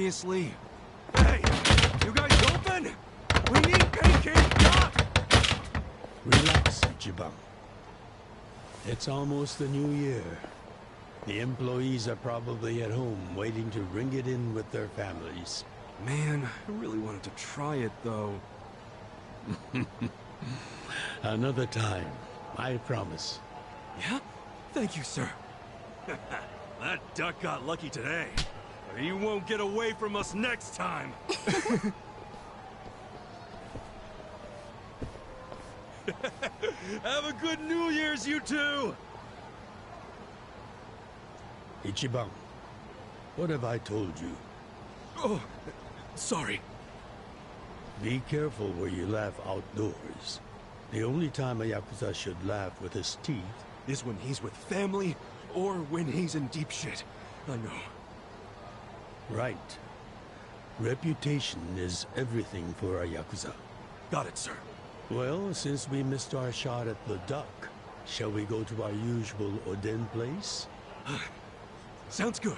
seriously? Hey! You guys open? We need pancake yacht! Relax, Ichiban. It's almost the new year. The employees are probably at home waiting to ring it in with their families. Man, I really wanted to try it, though. Another time, I promise. Yeah? Thank you, sir. That duck got lucky today. But he won't get away from us next time. Have a good New Year's, you two! Ichiban, what have I told you? Oh, sorry. Be careful where you laugh outdoors. The only time a Yakuza should laugh with his teeth is when he's with family, or when he's in deep shit. I know. Right. Reputation is everything for a Yakuza. Got it, sir. Well, since we missed our shot at the duck, shall we go to our usual Oden place? Sounds good.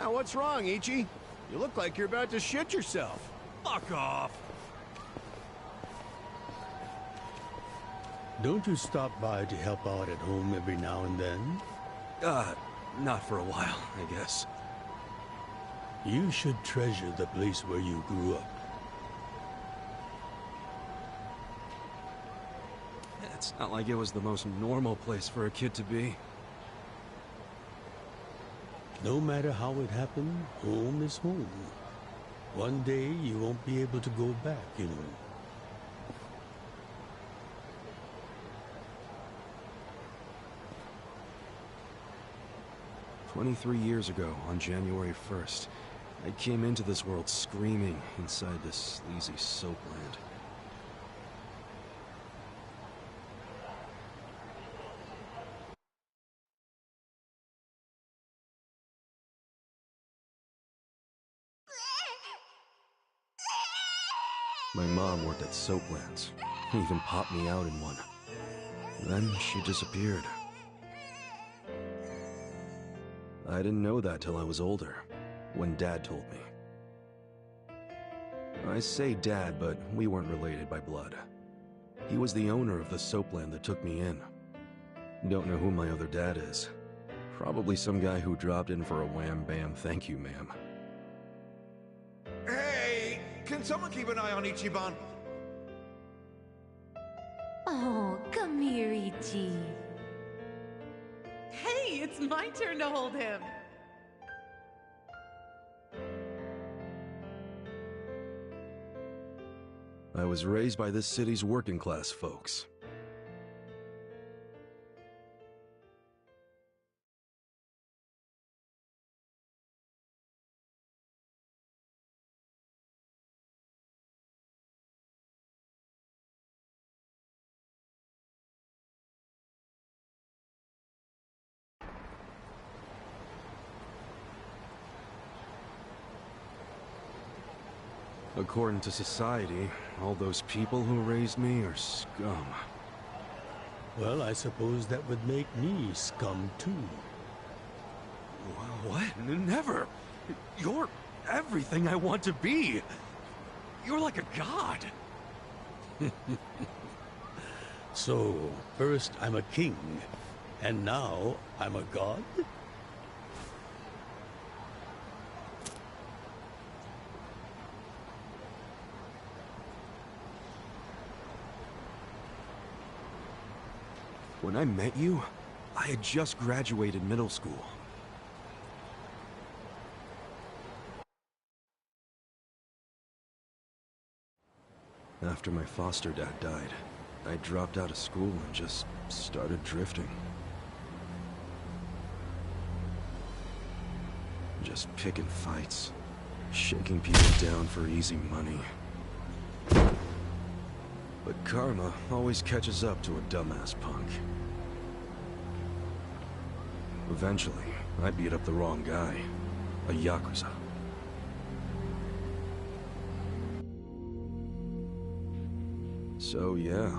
What's wrong, Ichi? You look like you're about to shit yourself. Fuck off! Don't you stop by to help out at home every now and then? Not for a while, I guess. You should treasure the place where you grew up. It's not like it was the most normal place for a kid to be. No matter how it happened, home is home. One day you won't be able to go back, you know. "23 years ago, on January 1st, I came into this world screaming inside this sleazy soapland. My mom worked at Soaplands. Even popped me out in one. Then she disappeared. I didn't know that till I was older, when Dad told me. I say Dad, but we weren't related by blood. He was the owner of the soapland that took me in. Don't know who my other dad is. Probably some guy who dropped in for a wham-bam thank you, ma'am. Hey! Can someone keep an eye on Ichiban? Oh, come here, Ichi. Hey, it's my turn to hold him. I was raised by this city's working class folks. According to society, all those people who raised me are scum. Well, I suppose that would make me scum too. What? Never! You're everything I want to be! You're like a god! So, first I'm a king, and now I'm a god? When I met you, I had just graduated middle school. After my foster dad died, I dropped out of school and just started drifting. Just picking fights, shaking people down for easy money. But karma always catches up to a dumbass punk. Eventually, I beat up the wrong guy, a Yakuza. So yeah,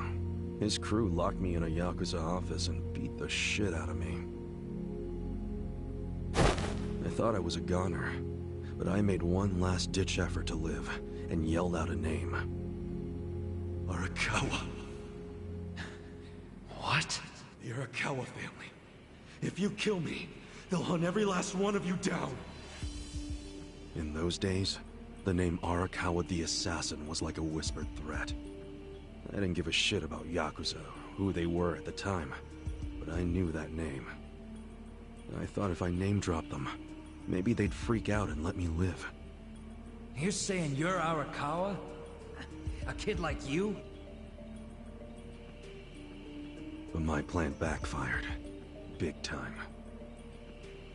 his crew locked me in a Yakuza office and beat the shit out of me. I thought I was a goner, but I made one last-ditch effort to live and yelled out a name. Arakawa. What? The Arakawa family. If you kill me, they'll hunt every last one of you down. In those days, the name Arakawa the Assassin was like a whispered threat. I didn't give a shit about Yakuza, who they were at the time, but I knew that name. I thought if I name-dropped them, maybe they'd freak out and let me live. You're saying you're Arakawa? A kid like you? But my plan backfired. Big time.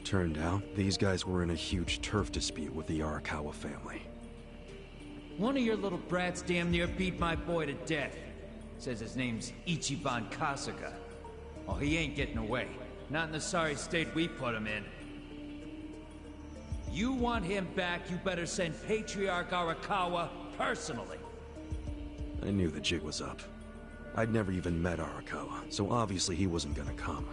Turned out, these guys were in a huge turf dispute with the Arakawa family. One of your little brats damn near beat my boy to death. Says his name's Ichiban Kasuga. Oh, he ain't getting away. Not in the sorry state we put him in. You want him back, you better send Patriarch Arakawa personally. I knew the jig was up. I'd never even met Arakawa, so obviously he wasn't gonna come.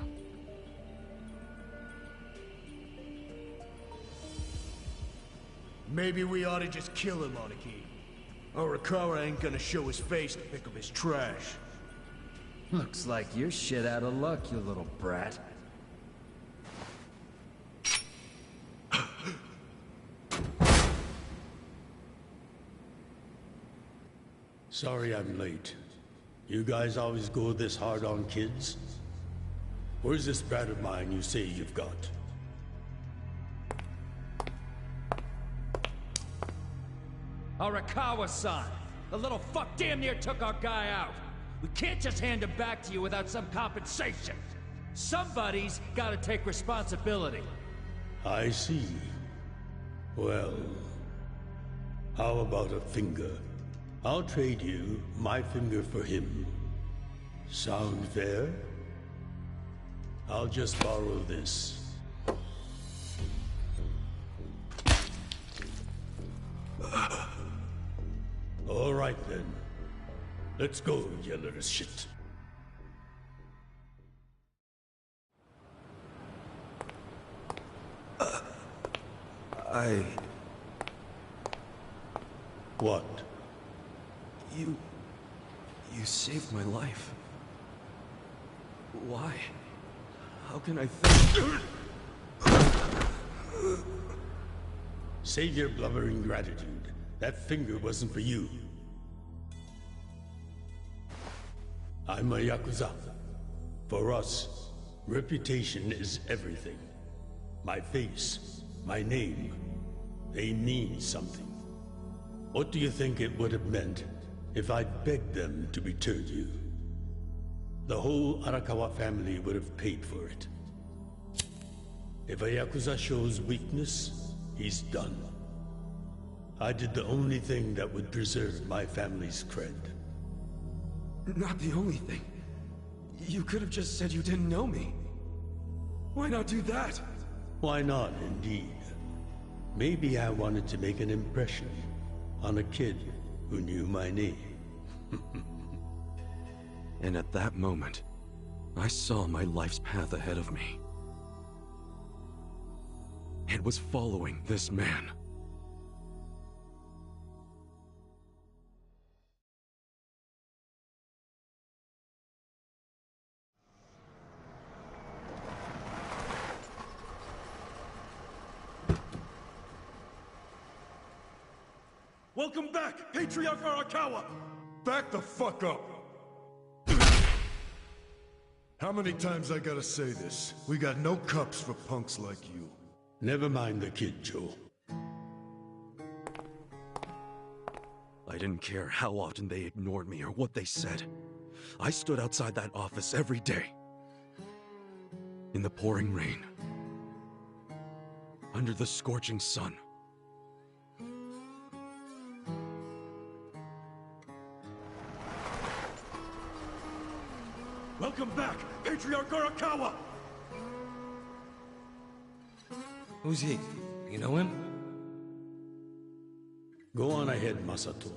Maybe we ought to just kill him, Aniki. Arakawa ain't gonna show his face to pick up his trash. Looks like you're shit out of luck, you little brat. Sorry I'm late. You guys always go this hard on kids? Where's this brat of mine you say you've got? Arakawa-san! The little fuck damn near took our guy out! We can't just hand him back to you without some compensation! Somebody's gotta take responsibility! I see. Well, how about a finger? I'll trade you my finger for him. Sound fair? I'll just borrow this. All right then. Let's go, you little shit. What? You saved my life. Why? How can I thank... Save your blubbering gratitude. That finger wasn't for you. I'm a Yakuza. For us, reputation is everything. My face, my name, they mean something. What do you think it would have meant if I'd begged them to return you? The whole Arakawa family would have paid for it. If a Yakuza shows weakness, he's done. I did the only thing that would preserve my family's cred. Not the only thing. You could have just said you didn't know me. Why not do that? Why not, indeed? Maybe I wanted to make an impression on a kid who knew my name. And at that moment, I saw my life's path ahead of me. It was following this man. Welcome back, Patriarch Arakawa! Back the fuck up! How many times I gotta say this? We got no cups for punks like you. Never mind the kid, Joe. I I didn't care how often they ignored me or what they said. I stood outside that office every day. In the pouring rain. Under the scorching sun. Welcome back, Patriarch Arakawa! Who's he? You know him? Go on ahead, Masato.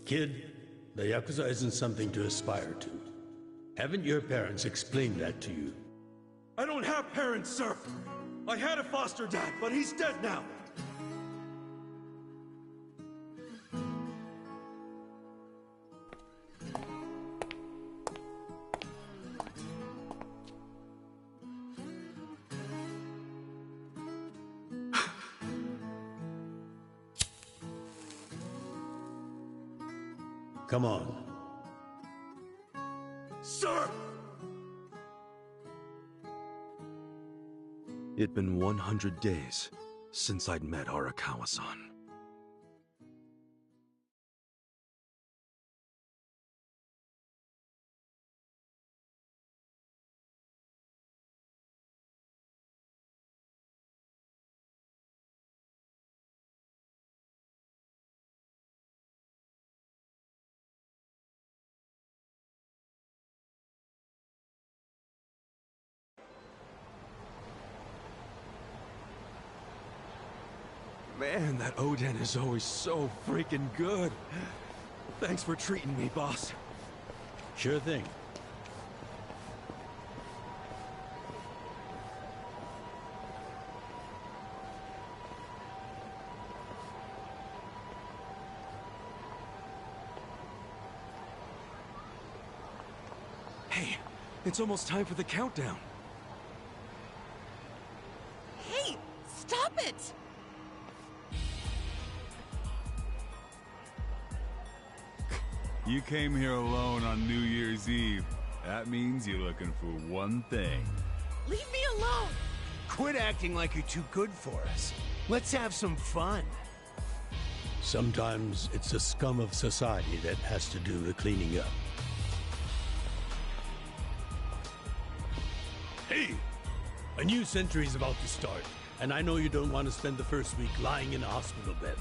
Kid, the Yakuza isn't something to aspire to. Haven't your parents explained that to you? I don't have parents, sir! I had a foster dad, but he's dead now! Come on. Sir! It'd been 100 days since I'd met Arakawa-san. Man, that Oden is always so freaking good. Thanks for treating me, boss. Sure thing. Hey, it's almost time for the countdown. Hey, stop it! You came here alone on New Year's Eve. That means you're looking for one thing. Leave me alone! Quit acting like you're too good for us. Let's have some fun. Sometimes it's the scum of society that has to do the cleaning up. Hey! A new century's about to start, and I know you don't want to spend the first week lying in a hospital bed.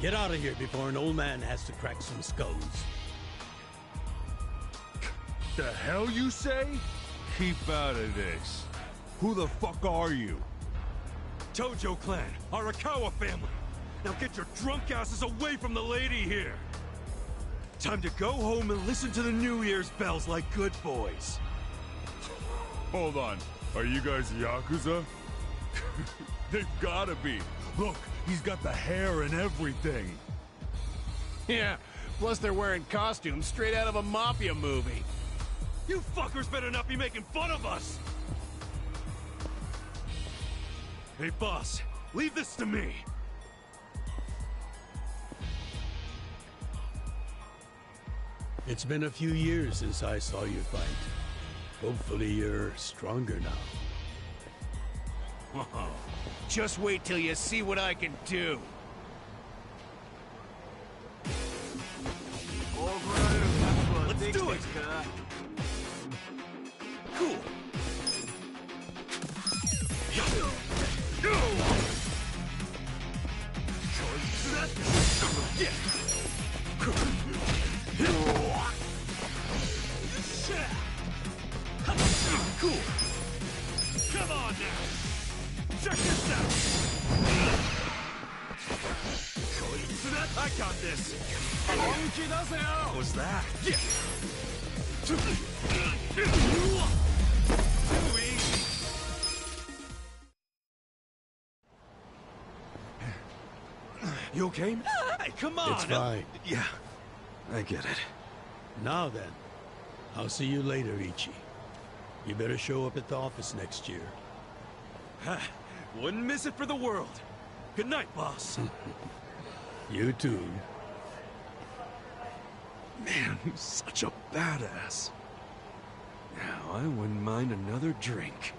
Get out of here before an old man has to crack some skulls. The hell you say? Keep out of this. Who the fuck are you? Tojo clan, Arakawa family. Now get your drunk asses away from the lady here. Time to go home and listen to the New Year's bells like good boys. Hold on. Are you guys Yakuza? They've gotta be. Look, he's got the hair and everything. Yeah, plus they're wearing costumes straight out of a mafia movie. You fuckers better not be making fun of us! Hey boss, leave this to me. It's been a few years since I saw you fight. Hopefully you're stronger now. Just wait till you see what I can do. Let's do it! Cool. Cool. Come on now. Check this out! I got this! What was that? Yeah. Too easy! You okay? Hey, come on! It's fine. Yeah, I get it. Now then, I'll see you later, Ichi. You better show up at the office next year. Wouldn't miss it for the world. Good night, boss. You too. Man, he's such a badass. Now, I wouldn't mind another drink.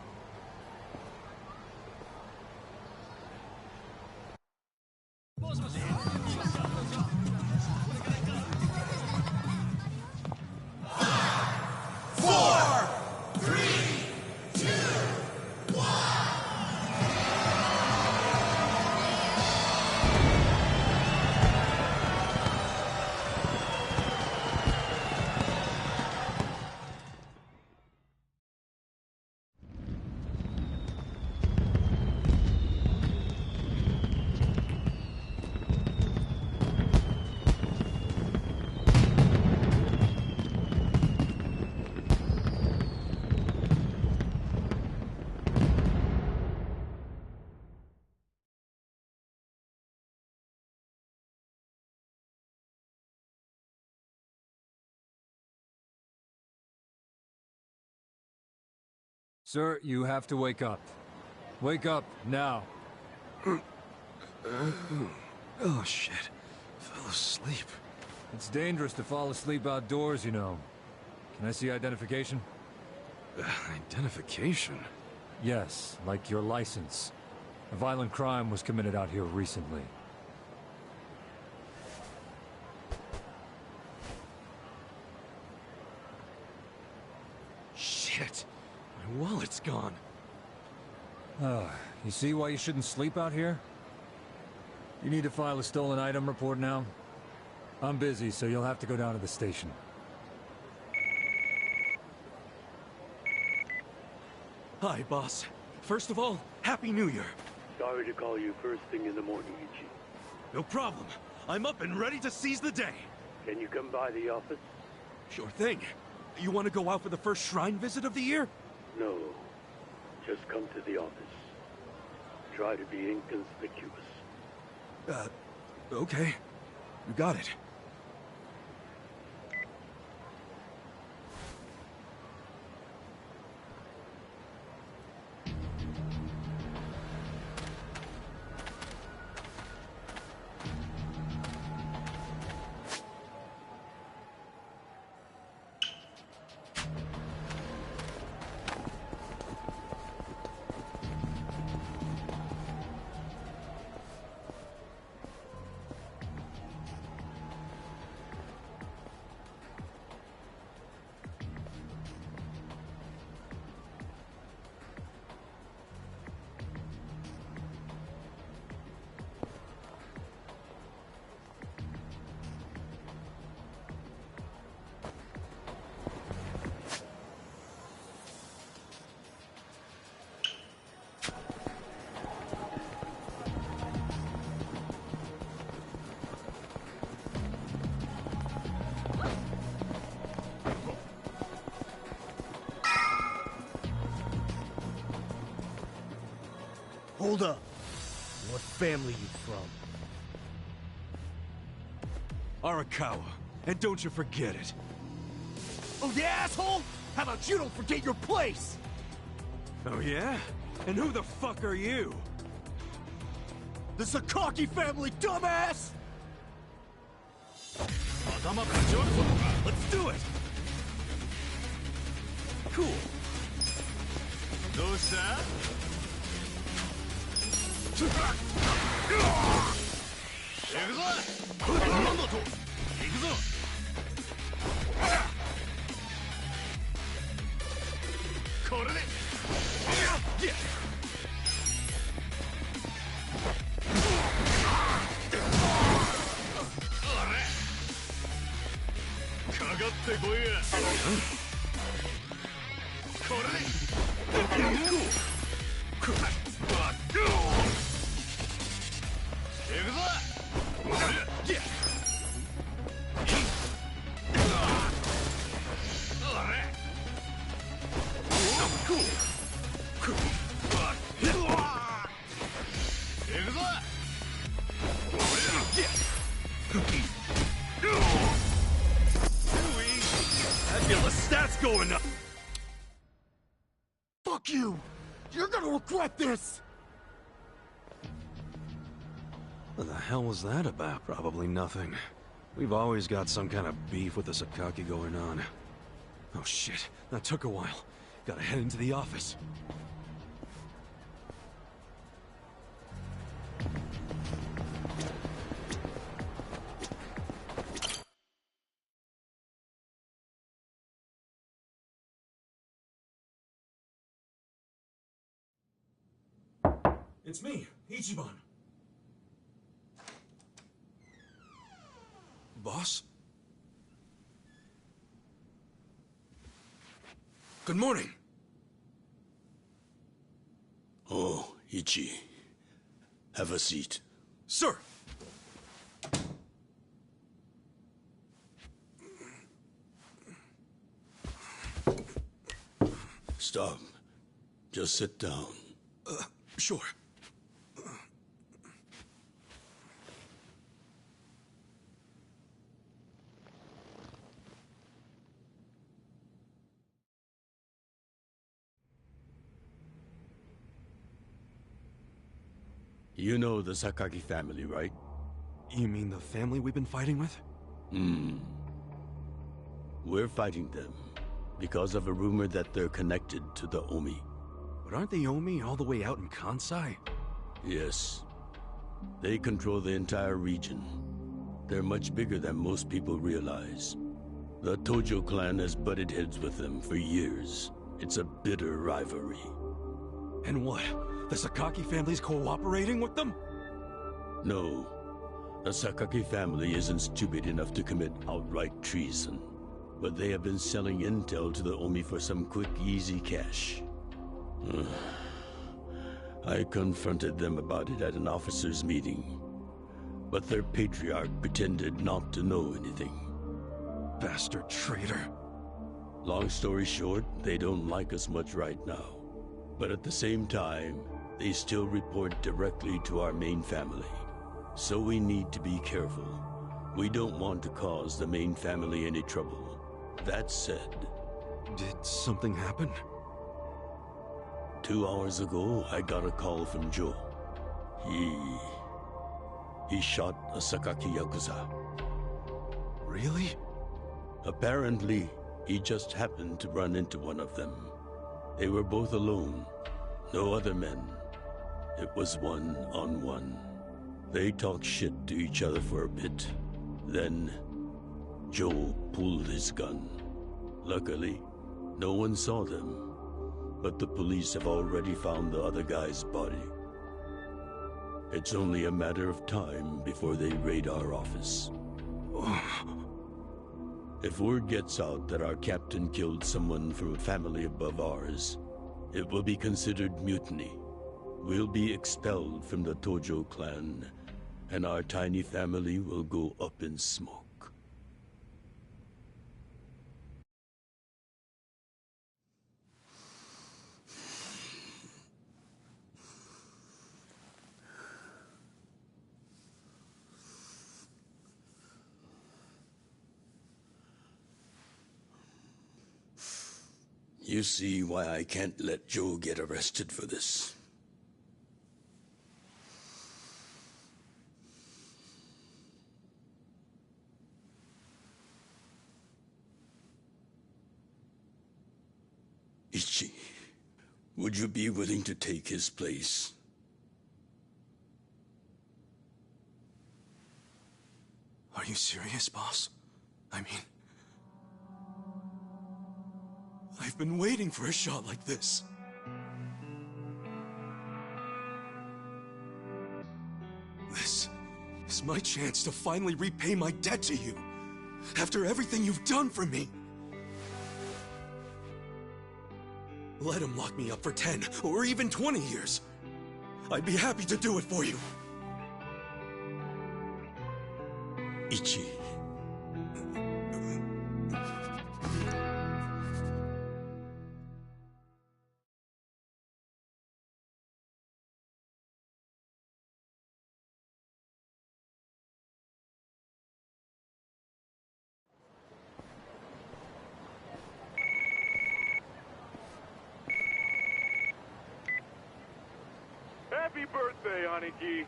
Sir, you have to wake up. Wake up, now. Oh, shit. Fell asleep. It's dangerous to fall asleep outdoors, you know. Can I see identification? Identification? Yes, like your license. A violent crime was committed out here recently. Shit. My wallet's gone. You see why you shouldn't sleep out here? You need to file a stolen item report now? I'm busy, so you'll have to go down to the station. Hi, boss. First of all, Happy New Year. Sorry to call you first thing in the morning, Ichi. No problem. I'm up and ready to seize the day. Can you come by the office? Sure thing. You want to go out for the first shrine visit of the year? No. Just come to the office. Try to be inconspicuous. Okay. You got it. Hold up. What family you from? Arakawa. And don't you forget it. Oh, you asshole! How about you don't forget your place? Oh, yeah? And who the fuck are you? The Sakaki family, dumbass! Let's do it! Cool. I feel the stats going up. Fuck you! You're gonna regret this! What the hell was that about? Probably nothing. We've always got some kind of beef with the Sakaki going on. Oh shit, that took a while. Gotta head into the office. It's me, Ichiban. Boss? Good morning. Oh, Ichi. Have a seat. Sir! Stop. Just sit down. Sure. You know the Sakaki family, right? You mean the family we've been fighting with? We're fighting them because of a rumor that they're connected to the Omi. But aren't the Omi all the way out in Kansai? Yes. They control the entire region. They're much bigger than most people realize. The Tojo clan has butted heads with them for years. It's a bitter rivalry. And what? The Sakaki family's cooperating with them? No. The Sakaki family isn't stupid enough to commit outright treason. But they have been selling intel to the Omi for some quick, easy cash. I confronted them about it at an officers' meeting. But their patriarch pretended not to know anything. Bastard traitor. Long story short, they don't like us much right now. But at the same time, they still report directly to our main family. So we need to be careful. We don't want to cause the main family any trouble. That said... Did something happen? 2 hours ago, I got a call from Joe. He shot a Sakaki Yakuza. Really? Apparently, he just happened to run into one of them. They were both alone. No other men. It was one-on-one. They talked shit to each other for a bit. Then, Joe pulled his gun. Luckily, no one saw them. But the police have already found the other guy's body. It's only a matter of time before they raid our office. If word gets out that our captain killed someone from a family above ours, it will be considered mutiny. We'll be expelled from the Tojo clan, and our tiny family will go up in smoke. You see why I can't let Joe get arrested for this. Ichi, would you be willing to take his place? Are you serious, boss? I mean... I've been waiting for a shot like this. This is my chance to finally repay my debt to you. After everything you've done for me. Let him lock me up for 10 or even 20 years. I'd be happy to do it for you. Ichi. Happy birthday, Aniki.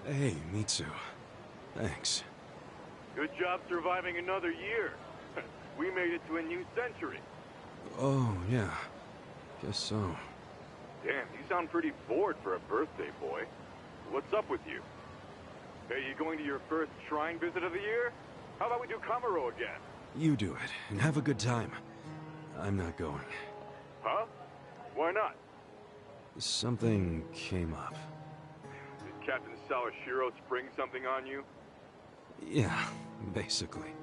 Hey, Mitsu. Thanks. Good job surviving another year. We made it to a new century. Oh, yeah. Guess so. Damn, you sound pretty bored for a birthday boy. What's up with you? Hey, you going to your first shrine visit of the year? How about we do Kamaro again? You do it, and have a good time. I'm not going. Huh? Why not? Something came up. Did Captain Sawashiro spring something on you? Yeah, basically.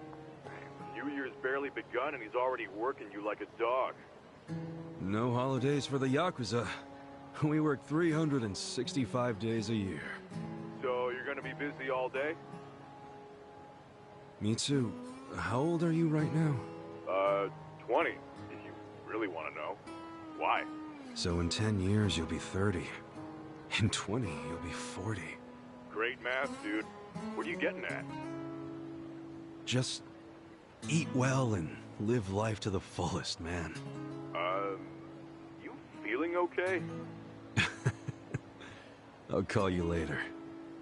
New Year's barely begun and he's already working you like a dog. No holidays for the Yakuza. We work 365 days a year. So you're gonna be busy all day? Mitsu, how old are you right now? 20, if you really want to know. Why? So in 10 years, you'll be 30. In 20, you'll be 40. Great math, dude. What are you getting at? Just eat well and live life to the fullest, man. You feeling okay? I'll call you later.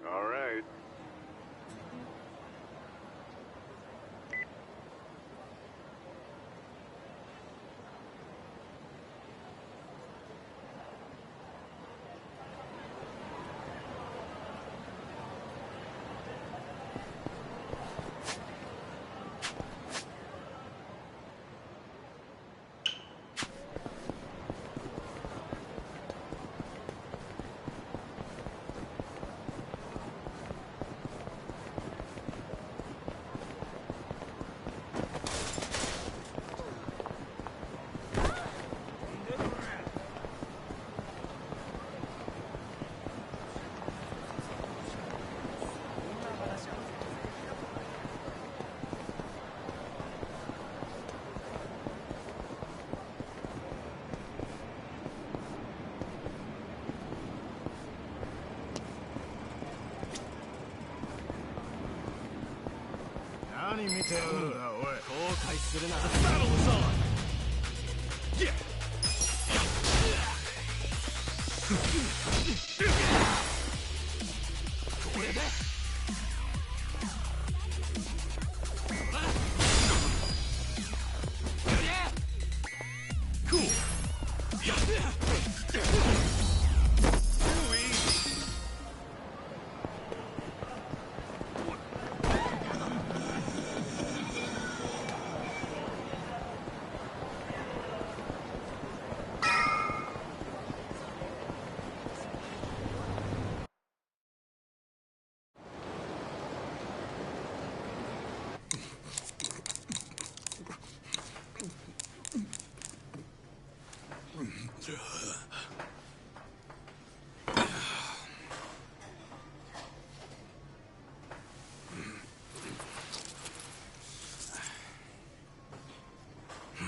All right. The battle is on! Yeah! Cool!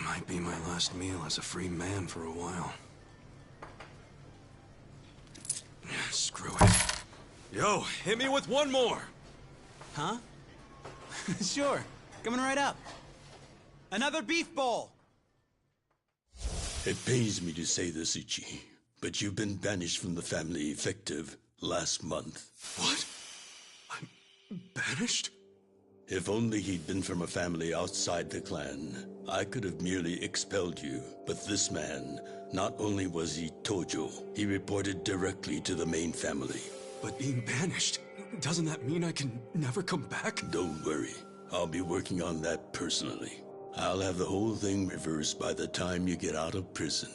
Might be my last meal as a free man for a while. Screw it. Yo, hit me with one more! Huh? Sure. Coming right up. Another beef bowl! It pains me to say this, Ichi, but you've been banished from the family effective last month. What? I'm banished? If only he'd been from a family outside the clan, I could have merely expelled you. But this man, not only was he Tojo, he reported directly to the main family. But being banished, doesn't that mean I can never come back? Don't worry, I'll be working on that personally. I'll have the whole thing reversed by the time you get out of prison.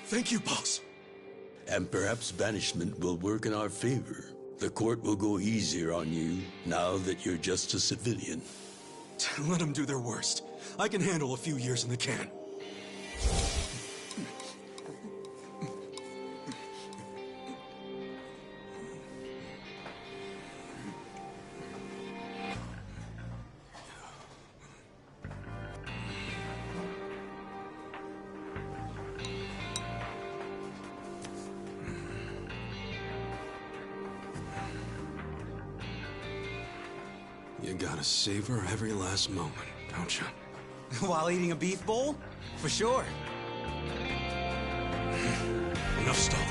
Thank you, boss. And perhaps banishment will work in our favor. The court will go easier on you now that you're just a civilian. Let them do their worst. I can handle a few years in the can. You gotta savor every last moment, don't you? While eating a beef bowl? For sure. Enough stalling.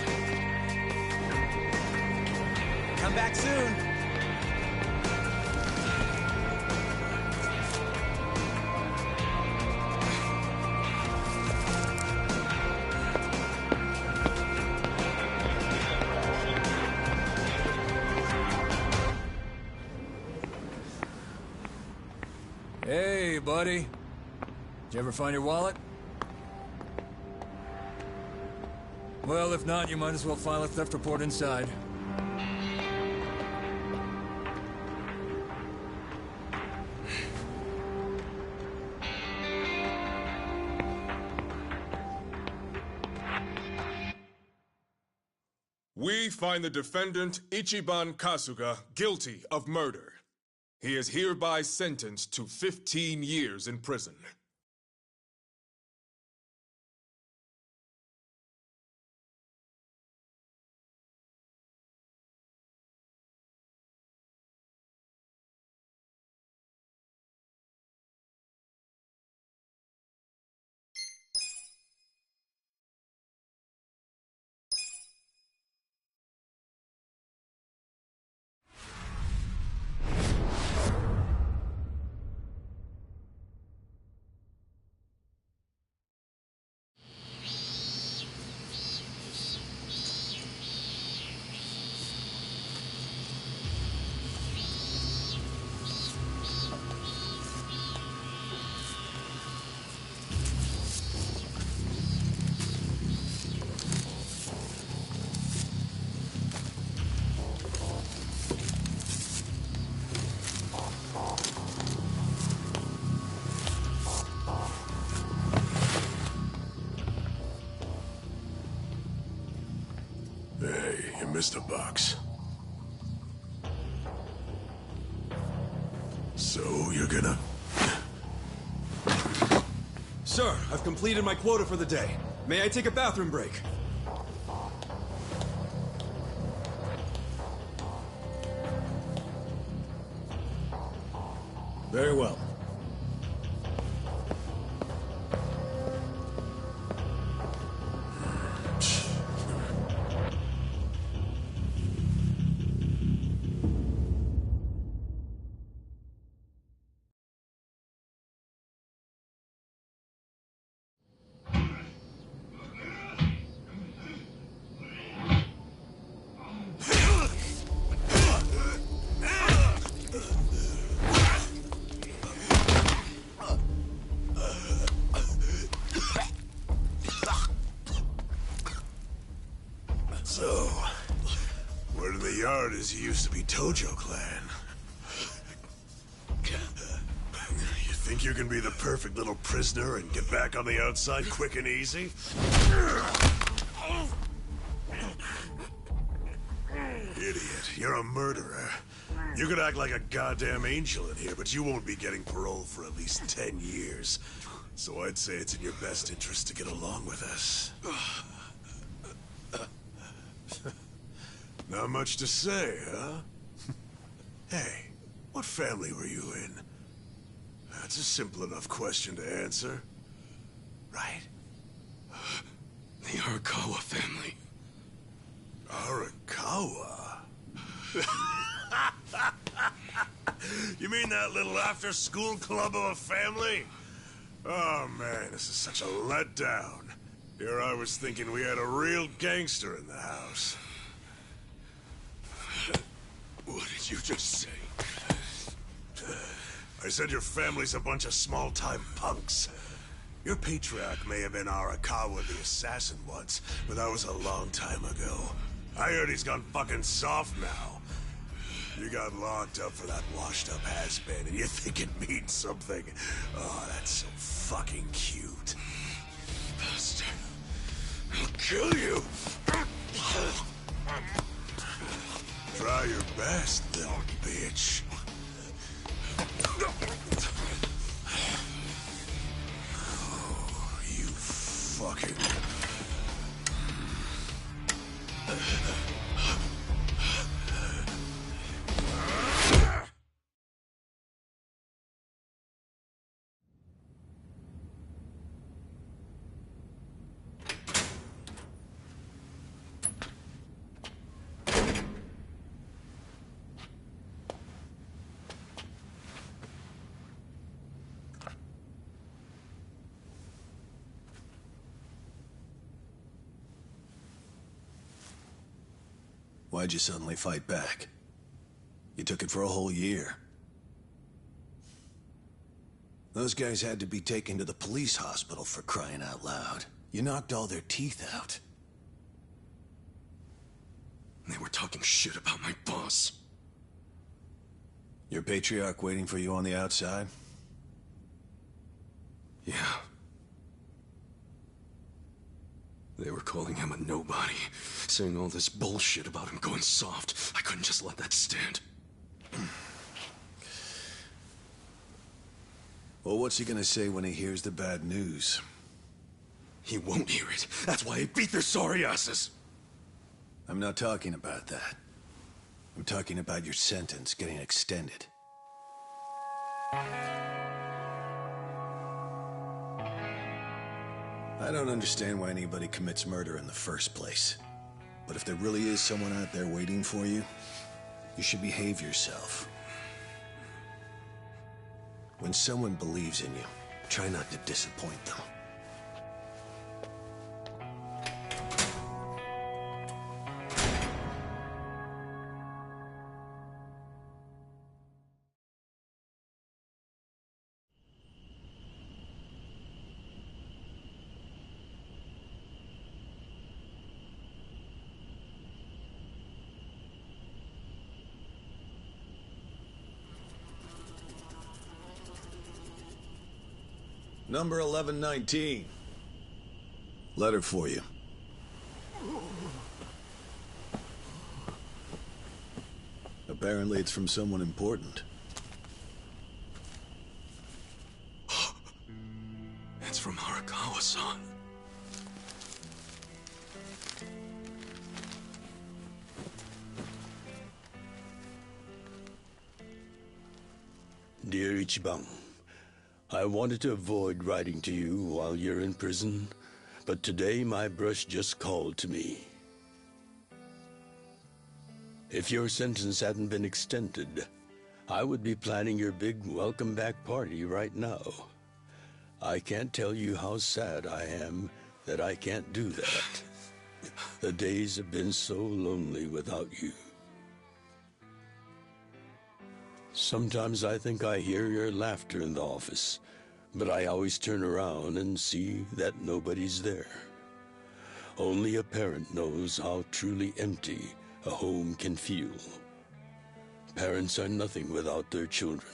Come back soon. Hey, buddy. Did you ever find your wallet? Well, if not, you might as well file a theft report inside. We find the defendant, Ichiban Kasuga, guilty of murder. He is hereby sentenced to 15 years in prison. Hey, you missed a box. So, you're gonna... Sir, I've completed my quota for the day. May I take a bathroom break? Very well. So, word in the yard is you used to be Tojo Clan. You think you can be the perfect little prisoner and get back on the outside quick and easy? Idiot, you're a murderer. You could act like a goddamn angel in here, but you won't be getting parole for at least 10 years. So I'd say it's in your best interest to get along with us. Not much to say, huh? Hey, what family were you in? That's a simple enough question to answer. Right? The Arakawa family. Arakawa? You mean that little after-school club of a family? Oh man, this is such a letdown. Here I was thinking we had a real gangster in the house. What did you just say? I said your family's a bunch of small-time punks. Your patriarch may have been Arakawa the assassin once, but that was a long time ago. I heard he's gone fucking soft now. You got locked up for that washed-up has-been, and you think it means something. Oh, that's so fucking cute. Bastard. I'll kill you. Try your best, little bitch. Oh, you fucking... Why'd you suddenly fight back? You took it for a whole year. Those guys had to be taken to the police hospital for crying out loud. You knocked all their teeth out. They were talking shit about my boss. Your patriarch waiting for you on the outside? Yeah. They were calling him a nobody, saying all this bullshit about him going soft. I couldn't just let that stand. Well, what's he gonna say when he hears the bad news? He won't hear it. That's why he beat their sorry asses. I'm not talking about that. I'm talking about your sentence getting extended. I don't understand why anybody commits murder in the first place. But if there really is someone out there waiting for you, you should behave yourself. When someone believes in you, try not to disappoint them. Number 1119. Letter for you. Apparently it's from someone important. It's from Arakawa-san. Dear Ichiban, I wanted to avoid writing to you while you're in prison, but today my brush just called to me. If your sentence hadn't been extended, I would be planning your big welcome back party right now. I can't tell you how sad I am that I can't do that. The days have been so lonely without you. Sometimes I think I hear your laughter in the office, but I always turn around and see that nobody's there. Only a parent knows how truly empty a home can feel. Parents are nothing without their children.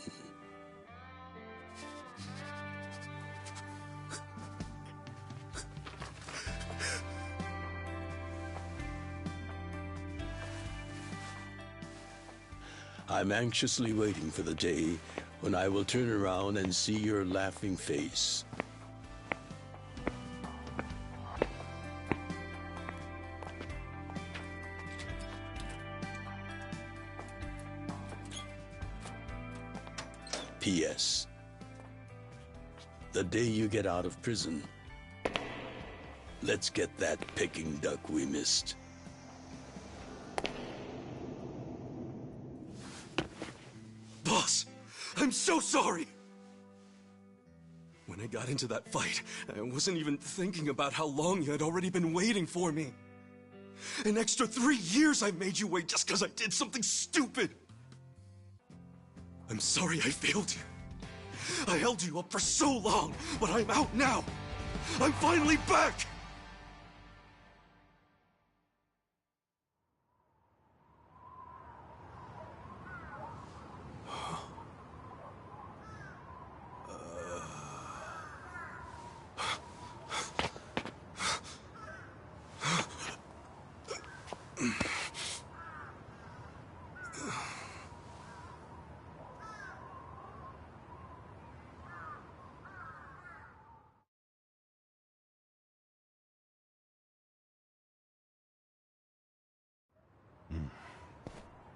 I'm anxiously waiting for the day when I will turn around and see your laughing face. P.S. The day you get out of prison, let's get that Peking duck we missed. Boss, I'm so sorry! When I got into that fight, I wasn't even thinking about how long you had already been waiting for me. An extra 3 years I made you wait just because I did something stupid! I'm sorry I failed you. I held you up for so long, but I'm out now! I'm finally back!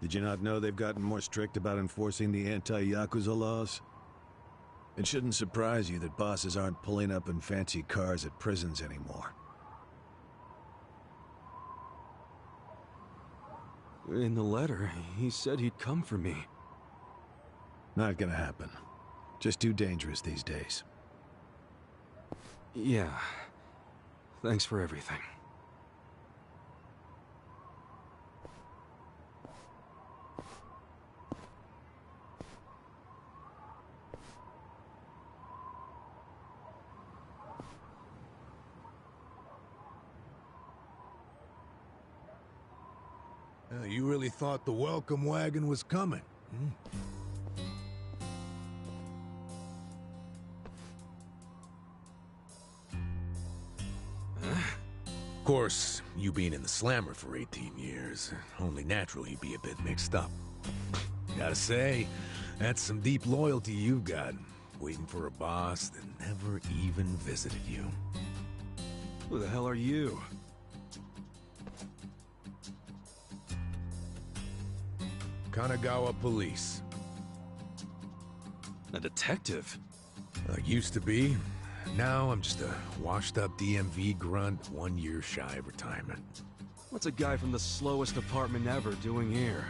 Did you not know they've gotten more strict about enforcing the anti-Yakuza laws? It shouldn't surprise you that bosses aren't pulling up in fancy cars at prisons anymore. In the letter, he said he'd come for me. Not gonna happen. Just too dangerous these days. Yeah. Thanks for everything. You really thought the welcome wagon was coming, hmm? Of course, you being in the slammer for 18 years, only natural you'd be a bit mixed up. Gotta say, that's some deep loyalty you've got, waiting for a boss that never even visited you. Who the hell are you? Kanagawa Police. A detective? Used to be. Now I'm just a washed-up DMV grunt 1 year shy of retirement. What's a guy from the slowest department ever doing here?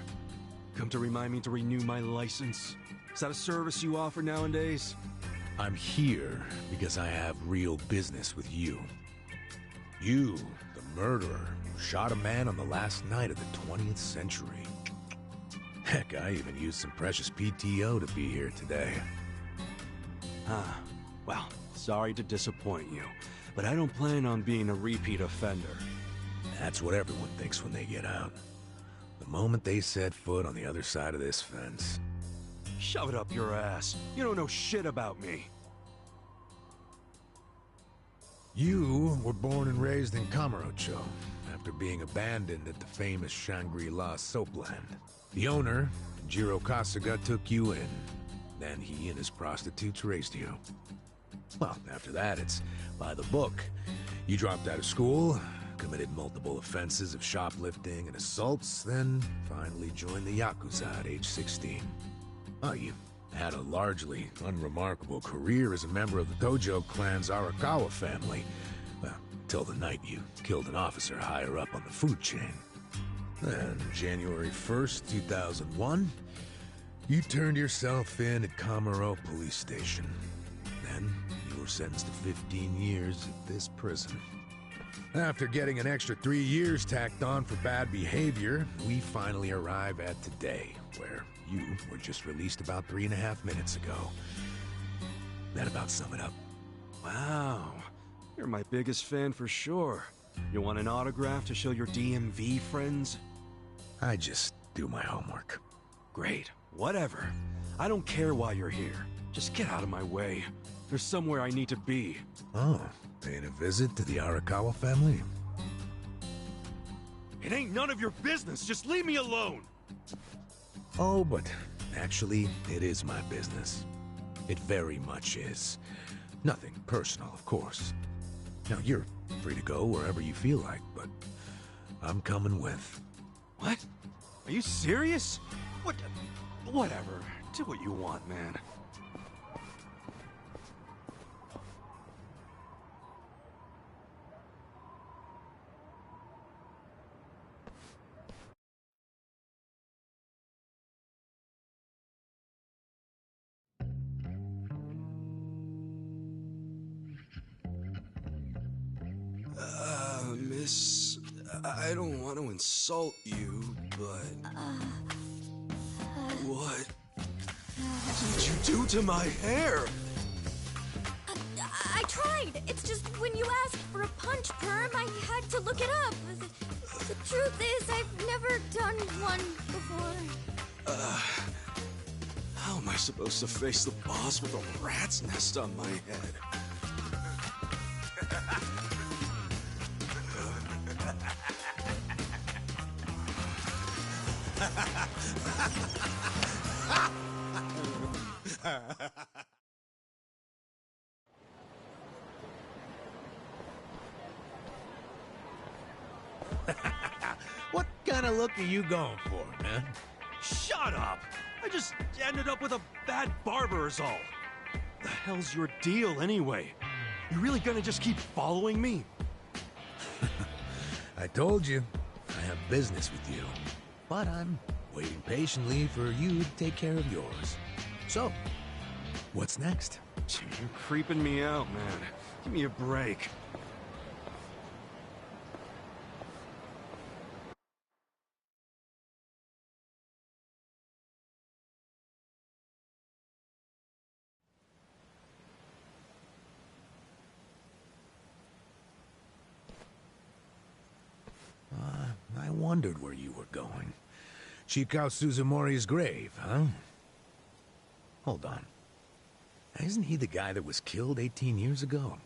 Come to remind me to renew my license? Is that a service you offer nowadays? I'm here because I have real business with you. You, the murderer, who shot a man on the last night of the 20th century. Heck, I even used some precious Pt.2 to be here today. Huh. Well, sorry to disappoint you, but I don't plan on being a repeat offender. That's what everyone thinks when they get out. The moment they set foot on the other side of this fence. Shove it up your ass. You don't know shit about me. You were born and raised in Kamurocho, after being abandoned at the famous Shangri-La soapland. The owner, Jiro Kasuga, took you in. Then he and his prostitutes raised you. Well, after that, it's by the book. You dropped out of school, committed multiple offenses of shoplifting and assaults, then finally joined the Yakuza at age 16. Oh, you had a largely unremarkable career as a member of the Tojo clan's Arakawa family. Well, till the night you killed an officer higher up on the food chain. Then, January 1st, 2001, you turned yourself in at Kamuro Police Station. Then, you were sentenced to 15 years at this prison. After getting an extra 3 years tacked on for bad behavior, we finally arrive at today, where you were just released about 3.5 minutes ago. That about sum it up. Wow. You're my biggest fan for sure. You want an autograph to show your DMV friends? I just do my homework. Great. Whatever. I don't care why you're here. Just get out of my way. There's somewhere I need to be. Oh, paying a visit to the Arakawa family? It ain't none of your business. Just leave me alone. Oh, but actually, it is my business. It very much is. Nothing personal, of course. Now, you're free to go wherever you feel like, but I'm coming with. What? Are you serious? What? Whatever. Do what you want, man. Miss, I don't want to insult you, but... What did you do to my hair? I tried. It's just when you asked for a punch perm, I had to look it up. The truth is, I've never done one before. How am I supposed to face the boss with a rat's nest on my head? What kind of look are you going for, man? Shut up! I just ended up with a bad barber is all. The hell's your deal anyway? You really gonna just keep following me? I told you, I have business with you. But I'm waiting patiently for you to take care of yours. So, what's next? You're creeping me out, man. Give me a break. I wondered where you were going. Chikao Suzumori's grave, huh? Hold on. Isn't he the guy that was killed 18 years ago?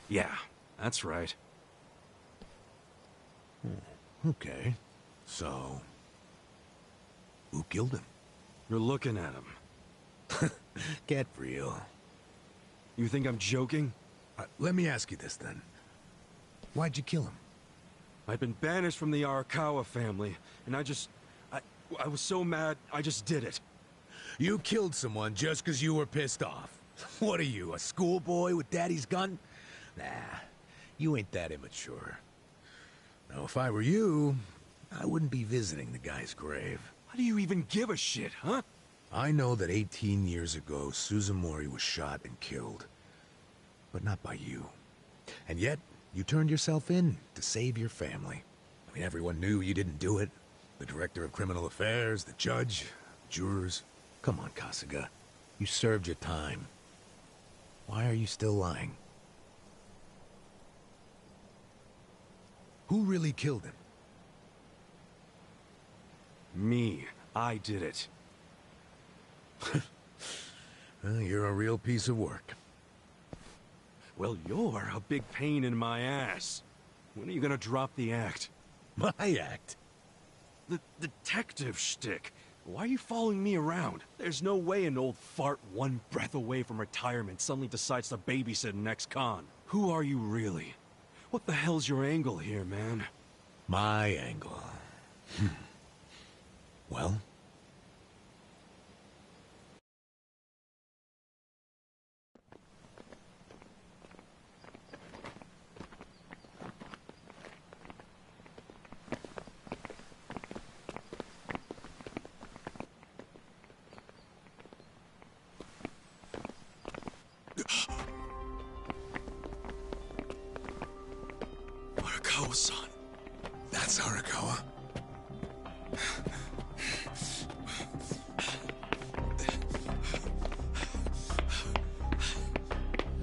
Yeah, that's right. Okay. So... who killed him? You're looking at him. Get real. You think I'm joking? Let me ask you this, then. Why'd you kill him? I'd been banished from the Arakawa family, and I was so mad, I just did it. You killed someone just because you were pissed off. What are you, a schoolboy with daddy's gun? Nah, you ain't that immature. Now, if I were you, I wouldn't be visiting the guy's grave. Why do you even give a shit, huh? I know that 18 years ago, Suzumori was shot and killed. But not by you. And yet, you turned yourself in to save your family. I mean, everyone knew you didn't do it. The director of criminal affairs, the judge, jurors. Come on, Kasuga. You served your time. Why are you still lying? Who really killed him? Me. I did it. Well, you're a real piece of work. Well, you're a big pain in my ass. When are you gonna drop the act? My act? The detective shtick. Why are you following me around? There's no way an old fart one breath away from retirement suddenly decides to babysit an ex-con. Who are you really? What the hell's your angle here, man? My angle. Well? Arakawa-san. That's Arakawa.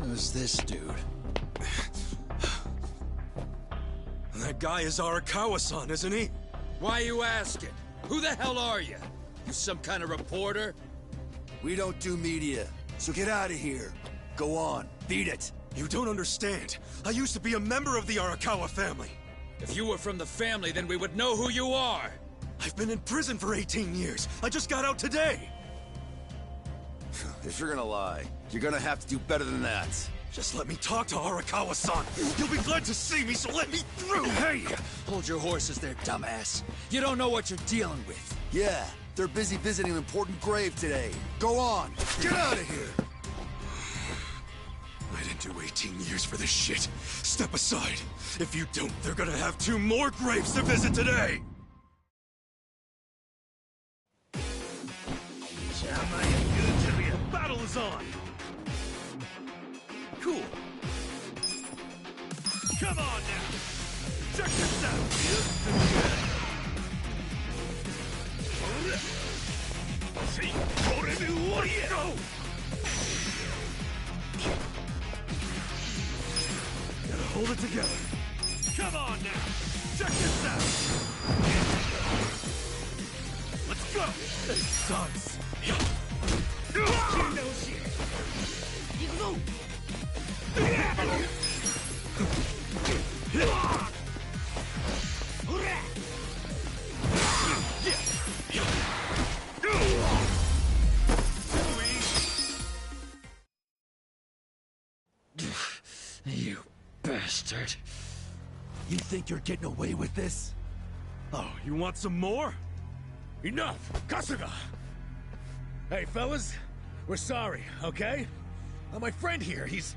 Who's this dude? That guy is Arakawa-san, isn't he? Why you asking? Who the hell are you? You some kind of reporter? We don't do media, so get out of here. Go on, beat it. You don't understand. I used to be a member of the Arakawa family. If you were from the family, then we would know who you are. I've been in prison for 18 years. I just got out today. If you're gonna lie, you're gonna have to do better than that. Just let me talk to Arakawa-san. You'll be glad to see me, so let me through. Hey! Hold your horses there, dumbass. You don't know what you're dealing with. Yeah, they're busy visiting an important grave today. Go on, get out of here. I didn't do 18 years for this shit. Step aside. If you don't, they're gonna have 2 more graves to visit today. The battle is on. Cool. Come on now. Check this out. Let's go. Gotta hold it together. Come on now. Check this out. Let's go. That sucks. You bastard. You think you're getting away with this? Oh, you want some more? Enough! Kasuga! Hey, fellas, we're sorry, okay? My friend here, he's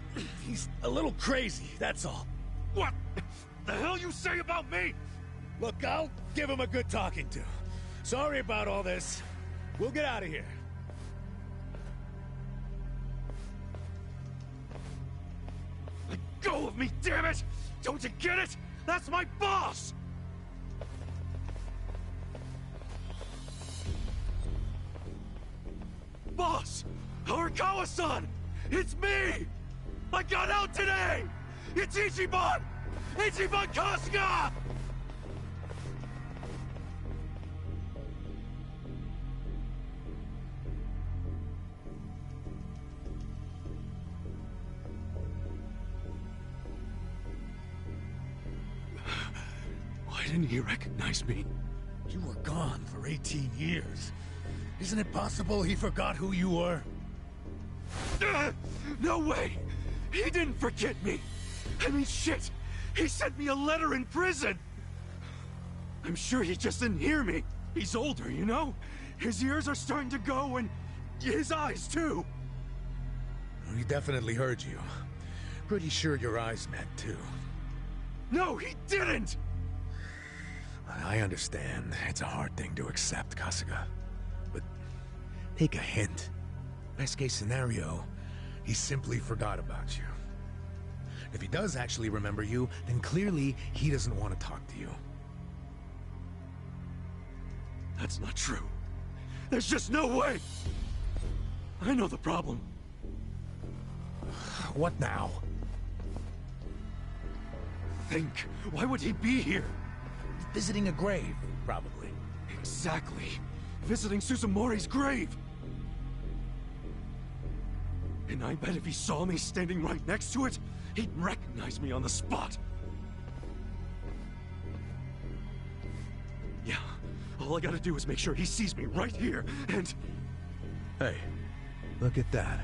a little crazy, that's all. What the hell you say about me? Look, I'll give him a good talking to. Sorry about all this. We'll get out of here. Let go of me, damn it! Don't you get it? That's my boss! Boss! Arakawa-san! It's me! I got out today! It's Ichiban! Ichiban Kasuga! Didn't he recognize me? You were gone for 18 years. Isn't it possible he forgot who you were? No way! He didn't forget me! I mean, shit! He sent me a letter in prison! I'm sure he just didn't hear me. He's older, you know? His ears are starting to go, and his eyes, too. He definitely heard you. Pretty sure your eyes met, too. No, he didn't! I understand. It's a hard thing to accept, Kasuga. But take a hint. Best case scenario, he simply forgot about you. If he does actually remember you, then clearly he doesn't want to talk to you. That's not true. There's just no way! I know the problem. What now? Think. Why would he be here? Visiting a grave, probably. Exactly. Visiting Suzumori's grave. And I bet if he saw me standing right next to it, he'd recognize me on the spot. Yeah, all I gotta do is make sure he sees me right here, and... Hey, look at that.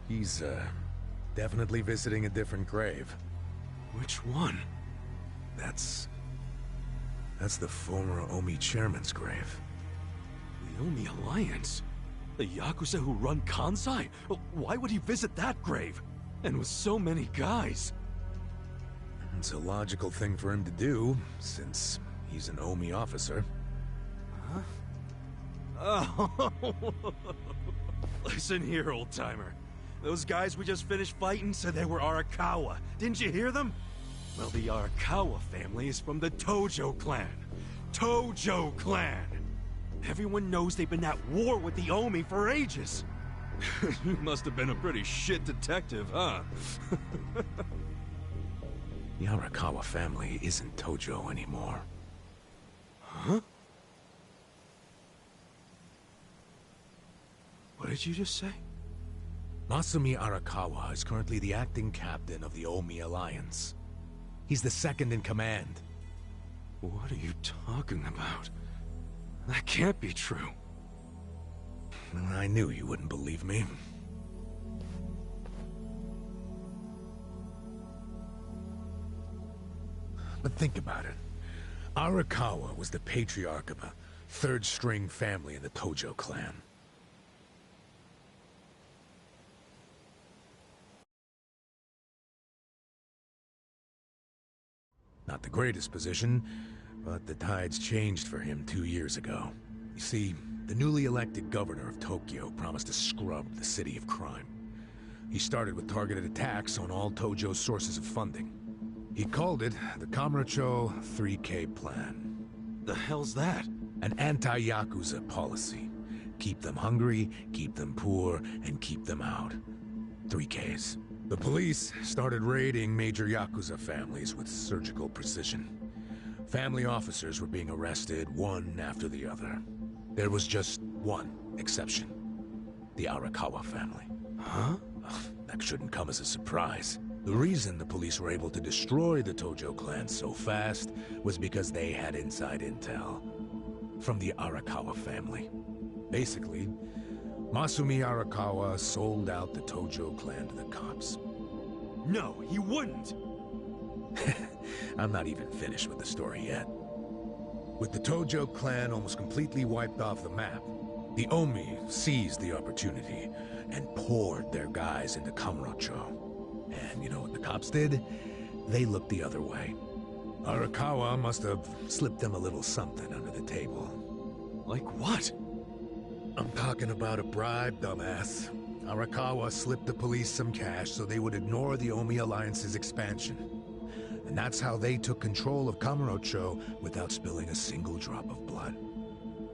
He's, definitely visiting a different grave. Which one? That's the former Omi chairman's grave. The Omi Alliance? The Yakuza who run Kansai? Why would he visit that grave? And with so many guys? It's a logical thing for him to do, since he's an Omi officer. Huh? Oh. Listen here, old-timer. Those guys we just finished fighting said they were Arakawa. Didn't you hear them? Well, the Arakawa family is from the Tojo clan. Tojo clan! Everyone knows they've been at war with the Omi for ages. You must have been a pretty shit detective, huh? The Arakawa family isn't Tojo anymore. Huh? What did you just say? Masumi Arakawa is currently the acting captain of the Omi Alliance. He's the second in command. What are you talking about? That can't be true. I knew you wouldn't believe me. But think about it. Arakawa was the patriarch of a third-string family in the Tojo clan. Not the greatest position, but the tides changed for him 2 years ago. You see, the newly elected governor of Tokyo promised to scrub the city of crime. He started with targeted attacks on all Tojo's sources of funding. He called it the Kamurocho 3K Plan. The hell's that? An anti-Yakuza policy. Keep them hungry, keep them poor, and keep them out. 3Ks. The police started raiding major Yakuza families with surgical precision. Family officers were being arrested one after the other. There was just one exception. The Arakawa family. Huh? That shouldn't come as a surprise. The reason the police were able to destroy the Tojo clan so fast was because they had inside intel from the Arakawa family. Basically, Masumi Arakawa sold out the Tojo clan to the cops. No, he wouldn't! I'm not even finished with the story yet. With the Tojo clan almost completely wiped off the map, the Omi seized the opportunity and poured their guys into Kamurocho. And you know what the cops did? They looked the other way. Arakawa must have slipped them a little something under the table. Like what? I'm talking about a bribe, dumbass. Arakawa slipped the police some cash so they would ignore the Omi Alliance's expansion. And that's how they took control of Kamurocho without spilling a single drop of blood.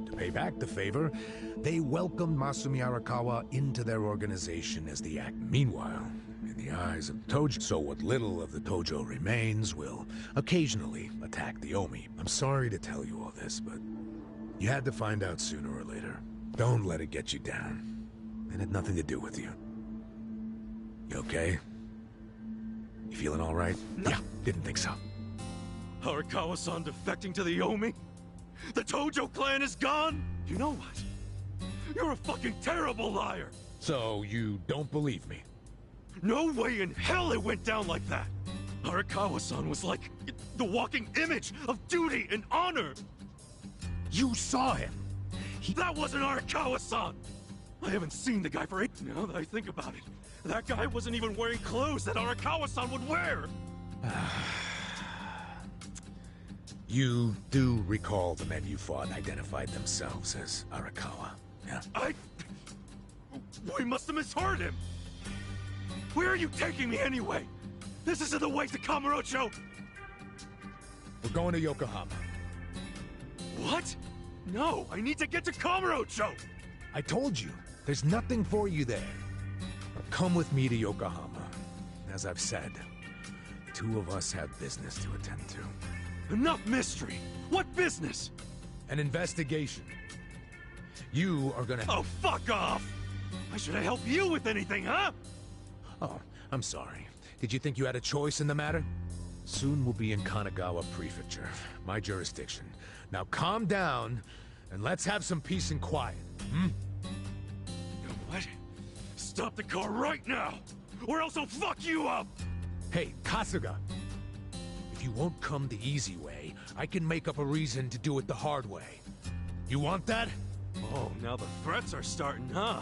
To pay back the favor, they welcomed Masumi Arakawa into their organization as the act. Meanwhile, in the eyes of Tojo, so what little of the Tojo remains will occasionally attack the Omi. I'm sorry to tell you all this, but you had to find out sooner or later. Don't let it get you down. It had nothing to do with you. You okay? You feeling all right? No. Yeah, didn't think so. Arakawa-san defecting to the Omi? The Tojo clan is gone? You know what? You're a fucking terrible liar! So, you don't believe me? No way in hell it went down like that! Arakawa-san was like the walking image of duty and honor! You saw him! That wasn't Arakawa-san! I haven't seen the guy for 8... Now that I think about it, that guy wasn't even wearing clothes that Arakawa-san would wear! You do recall the men you fought identified themselves as Arakawa, yeah? We must have misheard him! Where are you taking me anyway? This isn't the way to Kamurocho! We're going to Yokohama. What? No, I need to get to Kamurocho! I told you, there's nothing for you there. Come with me to Yokohama. As I've said, the two of us have business to attend to. Enough mystery! What business? An investigation. You are gonna... Oh, fuck off! Why should I help you with anything, huh? Oh, I'm sorry. Did you think you had a choice in the matter? Soon we'll be in Kanagawa Prefecture, my jurisdiction. Now calm down, and let's have some peace and quiet, hmm? You know what? Stop the car right now, or else I'll fuck you up! Hey, Kasuga. If you won't come the easy way, I can make up a reason to do it the hard way. You want that? Oh, now the threats are starting, huh?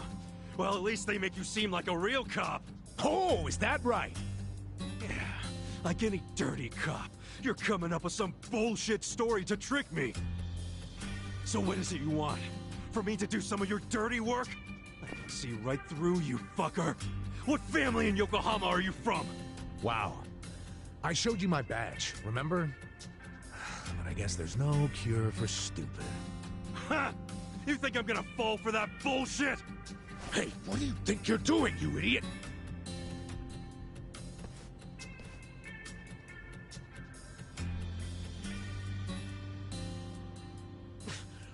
Well, at least they make you seem like a real cop. Oh, is that right? Yeah, like any dirty cop. You're coming up with some bullshit story to trick me. So what is it you want? For me to do some of your dirty work? I can see right through you, fucker. What family in Yokohama are you from? Wow. I showed you my badge, remember? But I guess there's no cure for stupid. Ha! You think I'm gonna fall for that bullshit? Hey, what do you think you're doing, you idiot?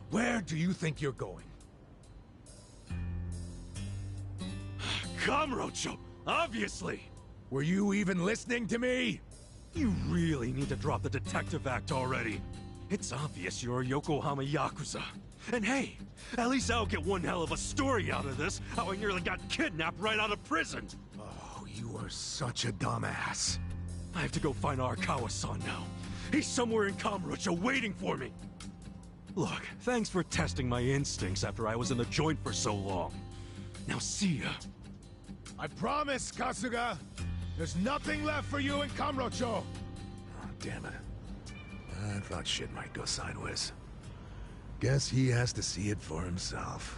Where do you think you're going? Kamurocho, obviously! Were you even listening to me? You really need to drop the detective act already. It's obvious you're a Yokohama Yakuza. And hey, at least I'll get one hell of a story out of this, how I nearly got kidnapped right out of prison. Oh, you are such a dumbass. I have to go find Arakawa-san now. He's somewhere in Kamurocho waiting for me. Look, thanks for testing my instincts after I was in the joint for so long. Now see ya. I promise, Kasuga! There's nothing left for you in Kamurocho! Oh, damn it. I thought shit might go sideways. Guess he has to see it for himself.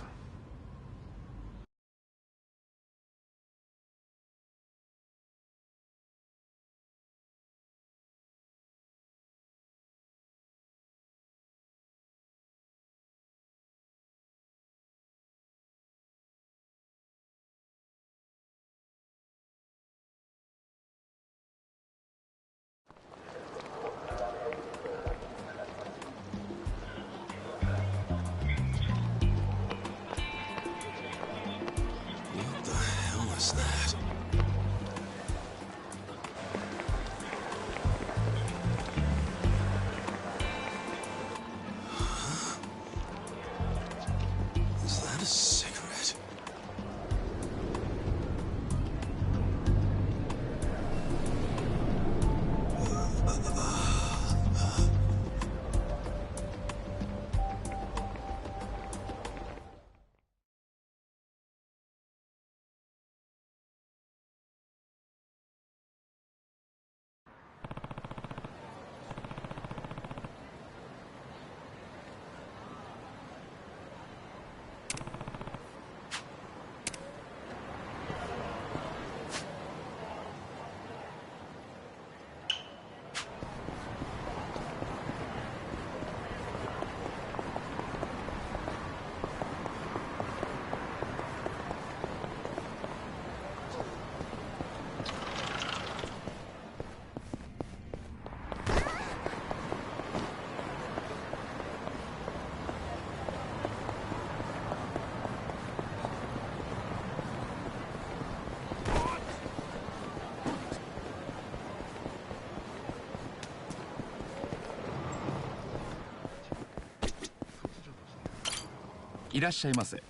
いらっしゃいませ。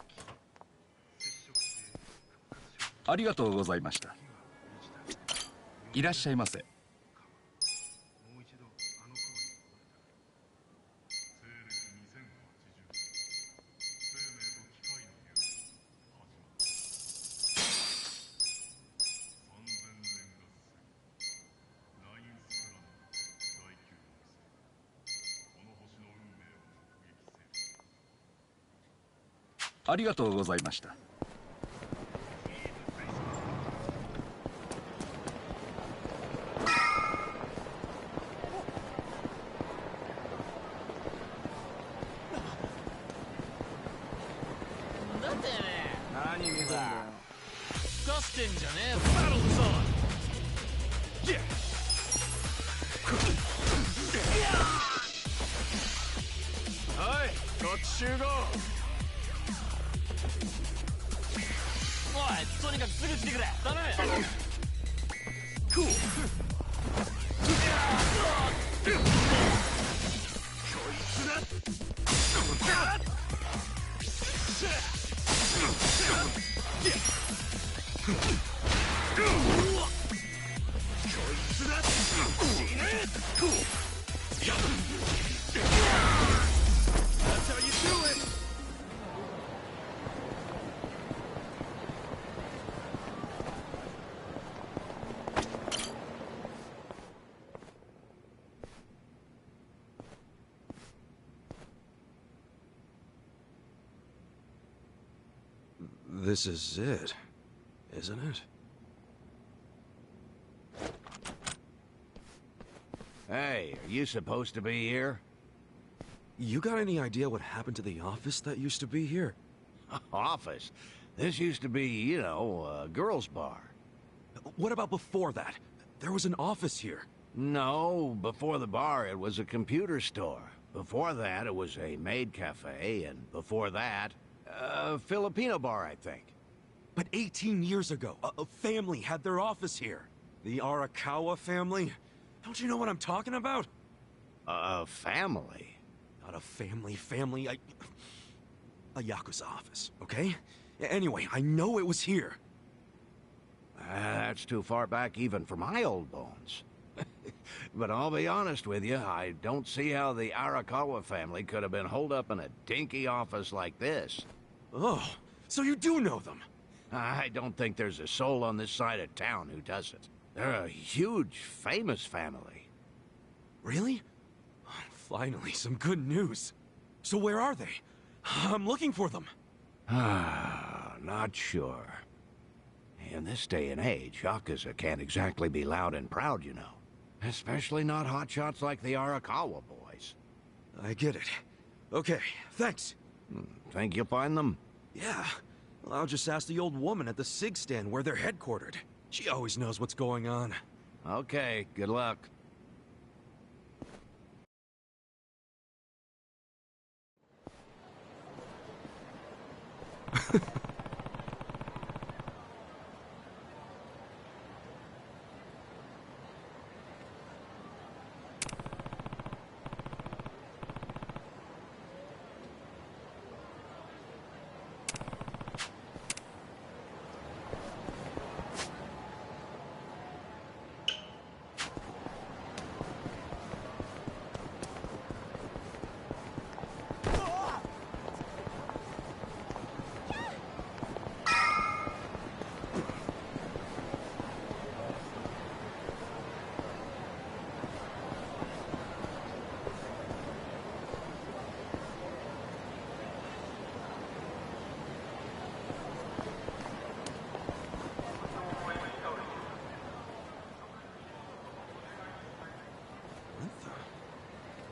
ありがとうございました。いらっしゃいませ。ありがとうございました。はい、こっち集合。おい、とにかくすぐ来てくれ。頼む。こいつだ。That's how you do it. This is it, isn't it? Hey, are you supposed to be here? You got any idea what happened to the office that used to be here? Office? This used to be, you know, a girls' bar. What about before that? There was an office here. No, before the bar it was a computer store. Before that it was a maid cafe, and before that, a Filipino bar, I think. But 18 years ago, a family had their office here. The Arakawa family? Don't you know what I'm talking about? A family? Not a family, a Yakuza office, okay? Anyway, I know it was here. That's too far back even for my old bones. But I'll be honest with you, I don't see how the Arakawa family could have been holed up in a dinky office like this. Oh, so you do know them? I don't think there's a soul on this side of town who doesn't. They're a huge, famous family. Really? Finally, some good news. So where are they? I'm looking for them. Not sure. In this day and age, Yakuza can't exactly be loud and proud, you know. Especially not hotshots like the Arakawa boys. I get it. Okay, thanks. Think you'll find them? Yeah. Well, I'll just ask the old woman at the SIG stand where they're headquartered. She always knows what's going on. Okay, good luck.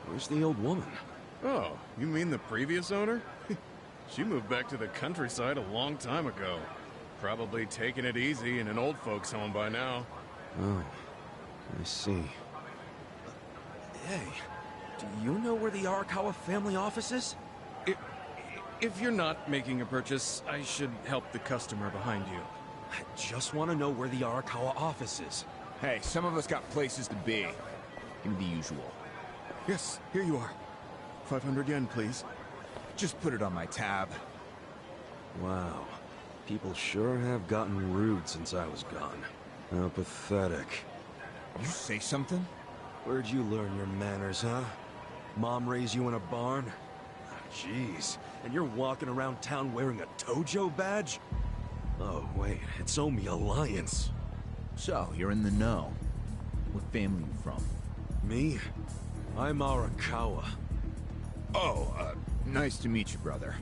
Where's the old woman? Oh, you mean the previous owner? She moved back to the countryside a long time ago. Probably taking it easy in an old folks home by now. Oh, I see. Hey, do you know where the Arakawa family office is? If you're not making a purchase, I should help the customer behind you. I just want to know where the Arakawa office is. Hey, some of us got places to be. Give me the usual. Yes, here you are. 500 yen, please. Just put it on my tab. Wow. People sure have gotten rude since I was gone. How pathetic. You say something? Where'd you learn your manners, huh? Mom raised you in a barn? Jeez, and you're walking around town wearing a Tojo badge? Oh, wait, it's Omi Alliance. So, you're in the know. What family you from? Me? I'm Arakawa. Oh, nice to meet you, brother.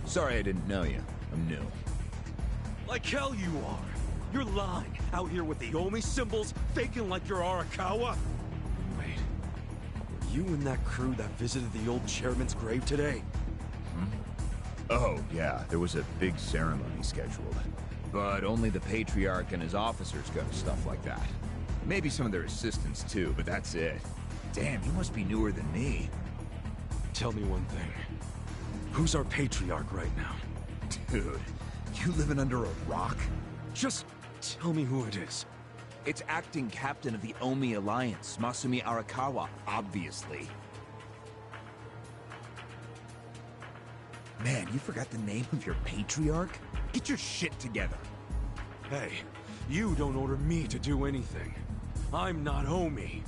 Sorry I didn't know you. I'm new. Like hell you are! You're lying, out here with the Omi symbols, faking like you're Arakawa? Wait, were you in that crew that visited the old chairman's grave today? Oh, yeah, there was a big ceremony scheduled. But only the Patriarch and his officers go to stuff like that. Maybe some of their assistants too, but that's it. Damn, you must be newer than me. Tell me one thing. Who's our Patriarch right now? Dude, you living under a rock? Just tell me who it is. It's acting captain of the Omi Alliance, Masumi Arakawa, obviously. Man, you forgot the name of your Patriarch? Get your shit together. Hey, you don't order me to do anything. I'm not Omi.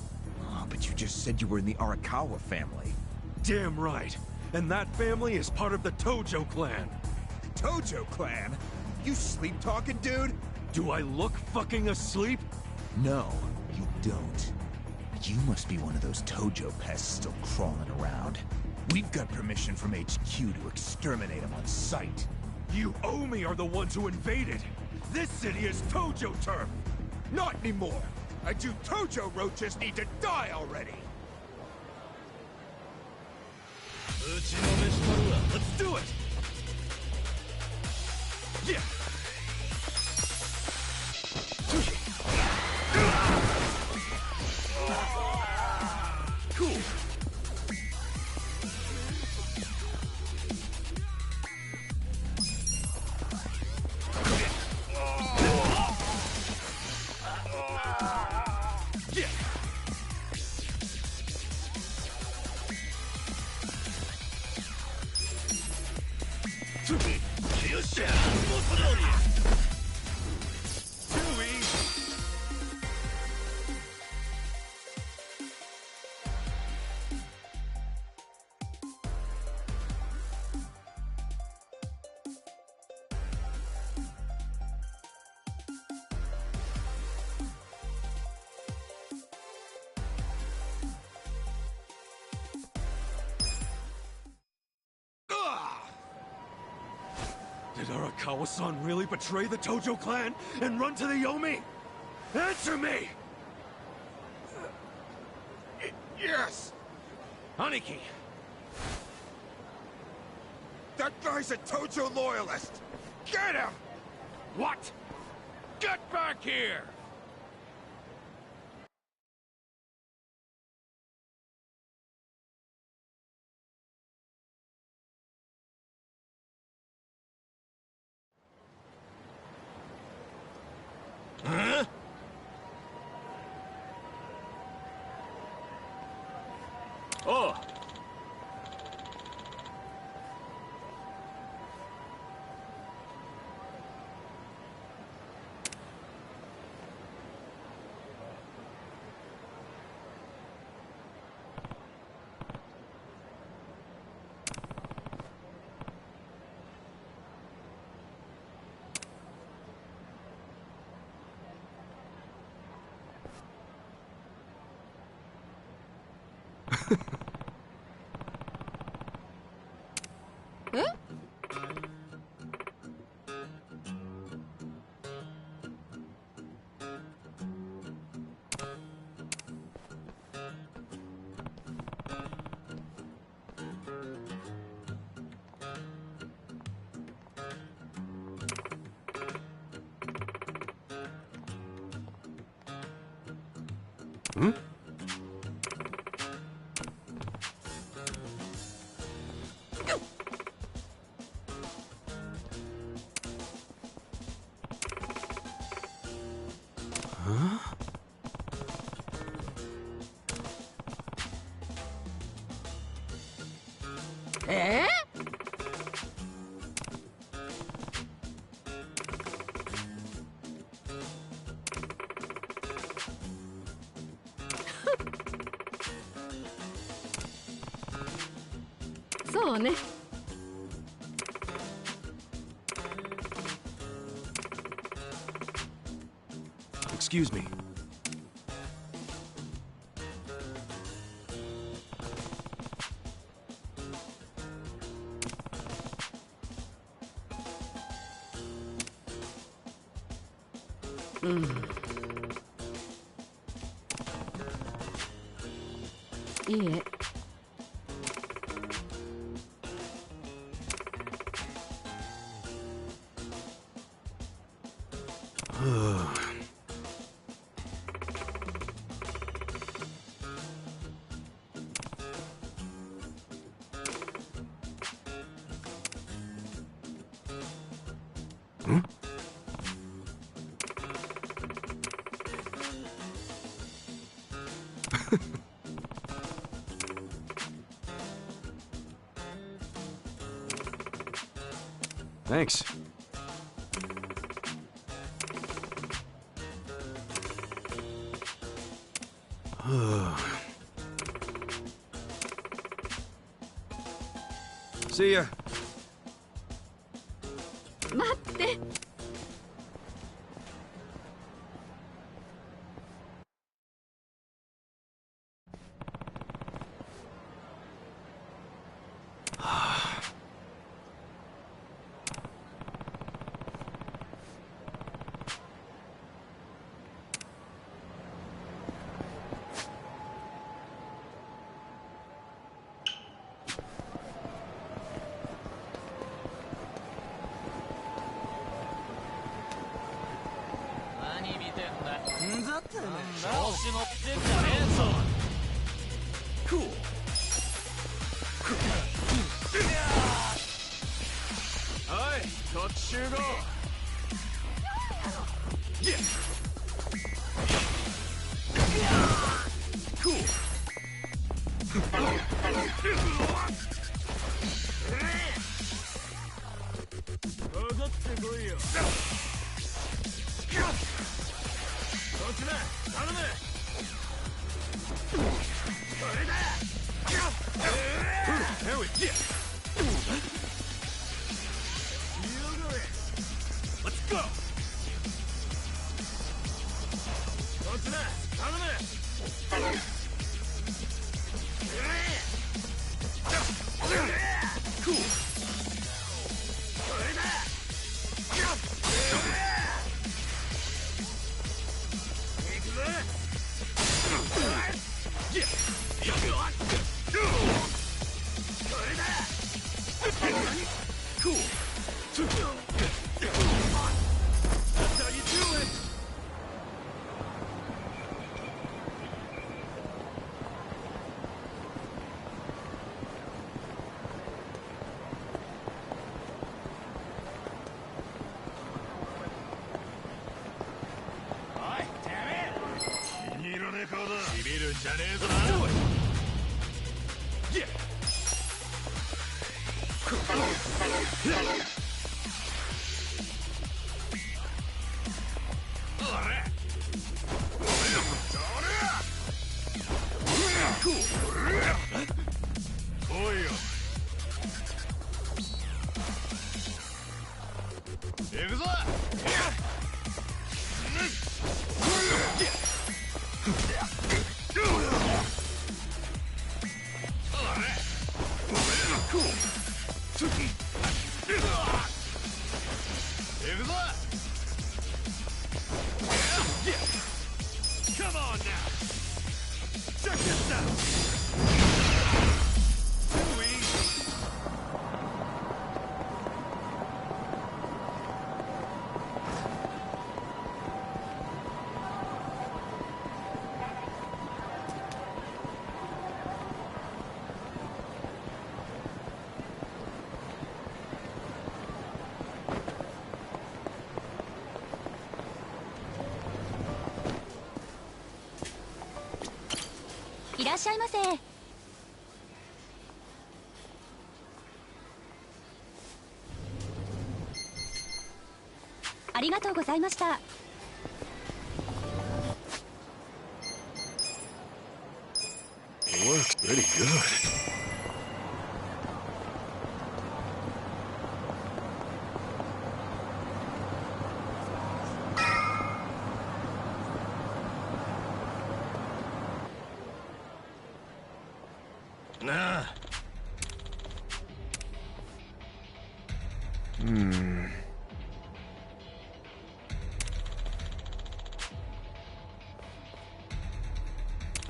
Oh, but you just said you were in the Arakawa family. Damn right. And that family is part of the Tojo clan. Tojo clan? You sleep-talking, dude? Do I look fucking asleep? No, you don't. You must be one of those Tojo pests still crawling around. We've got permission from HQ to exterminate them on sight. You Omi are the ones who invaded. This city is Tojo turf. Not anymore. And you Tojo roaches need to die already. Let's do it. Yeah. Cool. Did Arakawa-san really betray the Tojo clan and run to the Yomi? Answer me! Yes! Aniki! That guy's a Tojo loyalist! Get him! What? Get back here! Huh? Oh! Hmm? Huh? Eh? そうね。Excuse me. Mm. いいえ。Thanks. See ya. 待って。いらっしゃいませ。ありがとうございました。Works pretty good.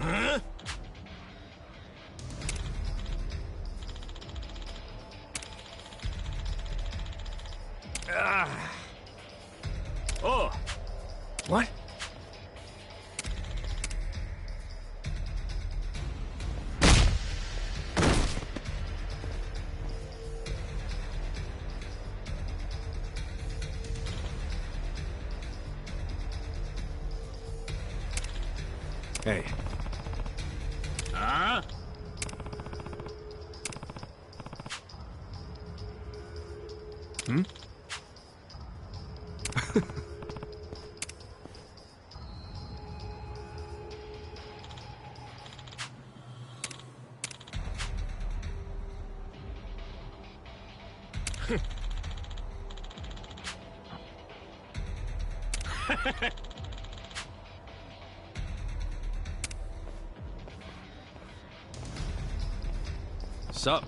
Huh? Oh! What? Hey. Huh? Hmm? Sup?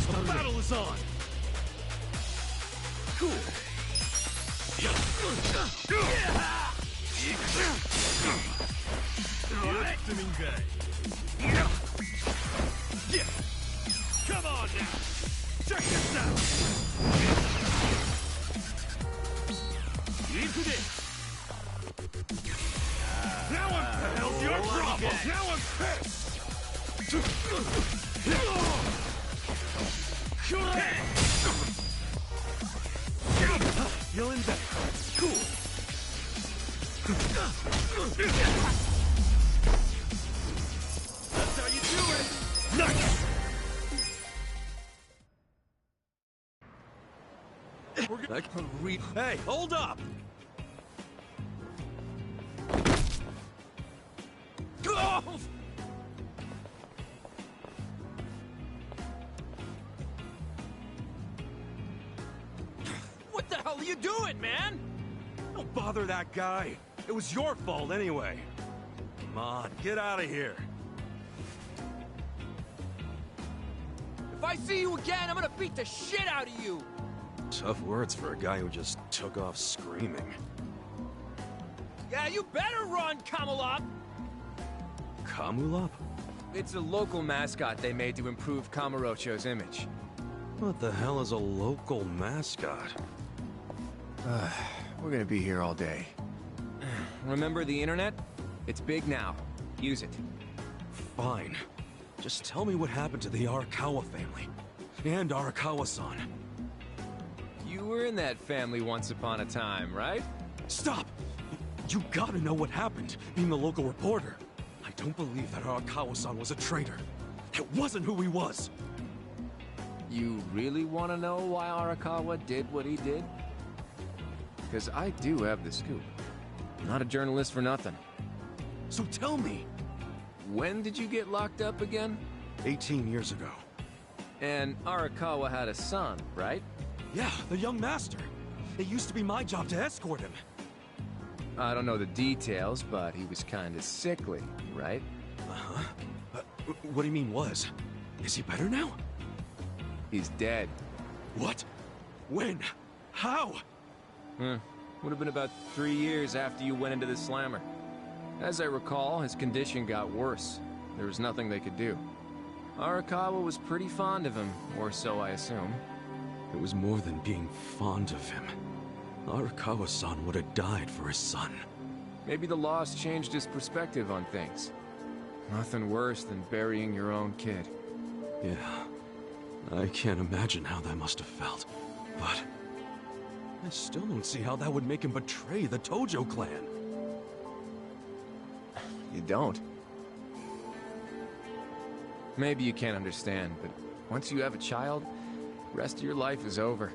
The battle is on! Cool! Come on now! Check this out! Now I'm pissed! Your problem! Now I'm pissed! Feeling better. Cool. That's how you do it! Nice! We're gonna read. Hey, hold up! Oh! What the hell are you doing, man? Don't bother that guy. It was your fault anyway. Come on, get out of here. If I see you again, I'm gonna beat the shit out of you! Tough words for a guy who just took off screaming. Yeah, you better run, Kamalop! Kamulop? It's a local mascot they made to improve Kamurocho's image. What the hell is a local mascot? We're gonna be here all day. Remember the internet? It's big now. Use it. Fine. Just tell me what happened to the Arakawa family. And Arakawa-san. You were in that family once upon a time, right? Stop! You gotta know what happened, being a local reporter. I don't believe that Arakawa-san was a traitor. It wasn't who he was. You really want to know why Arakawa did what he did? Because I do have the scoop. I'm not a journalist for nothing. So tell me. When did you get locked up again? 18 years ago. And Arakawa had a son, right? Yeah, the young master. It used to be my job to escort him. I don't know the details, but he was kinda sickly, right? Uh-huh. What do you mean was? Is he better now? He's dead. What? When? How? Would have been about 3 years after you went into the slammer. As I recall, his condition got worse. There was nothing they could do. Arakawa was pretty fond of him, or so I assume. It was more than being fond of him. Arakawa-san would have died for his son. Maybe the loss changed his perspective on things. Nothing worse than burying your own kid. Yeah. I can't imagine how that must have felt. But I still don't see how that would make him betray the Tojo clan. You don't? Maybe you can't understand, but once you have a child, the rest of your life is over.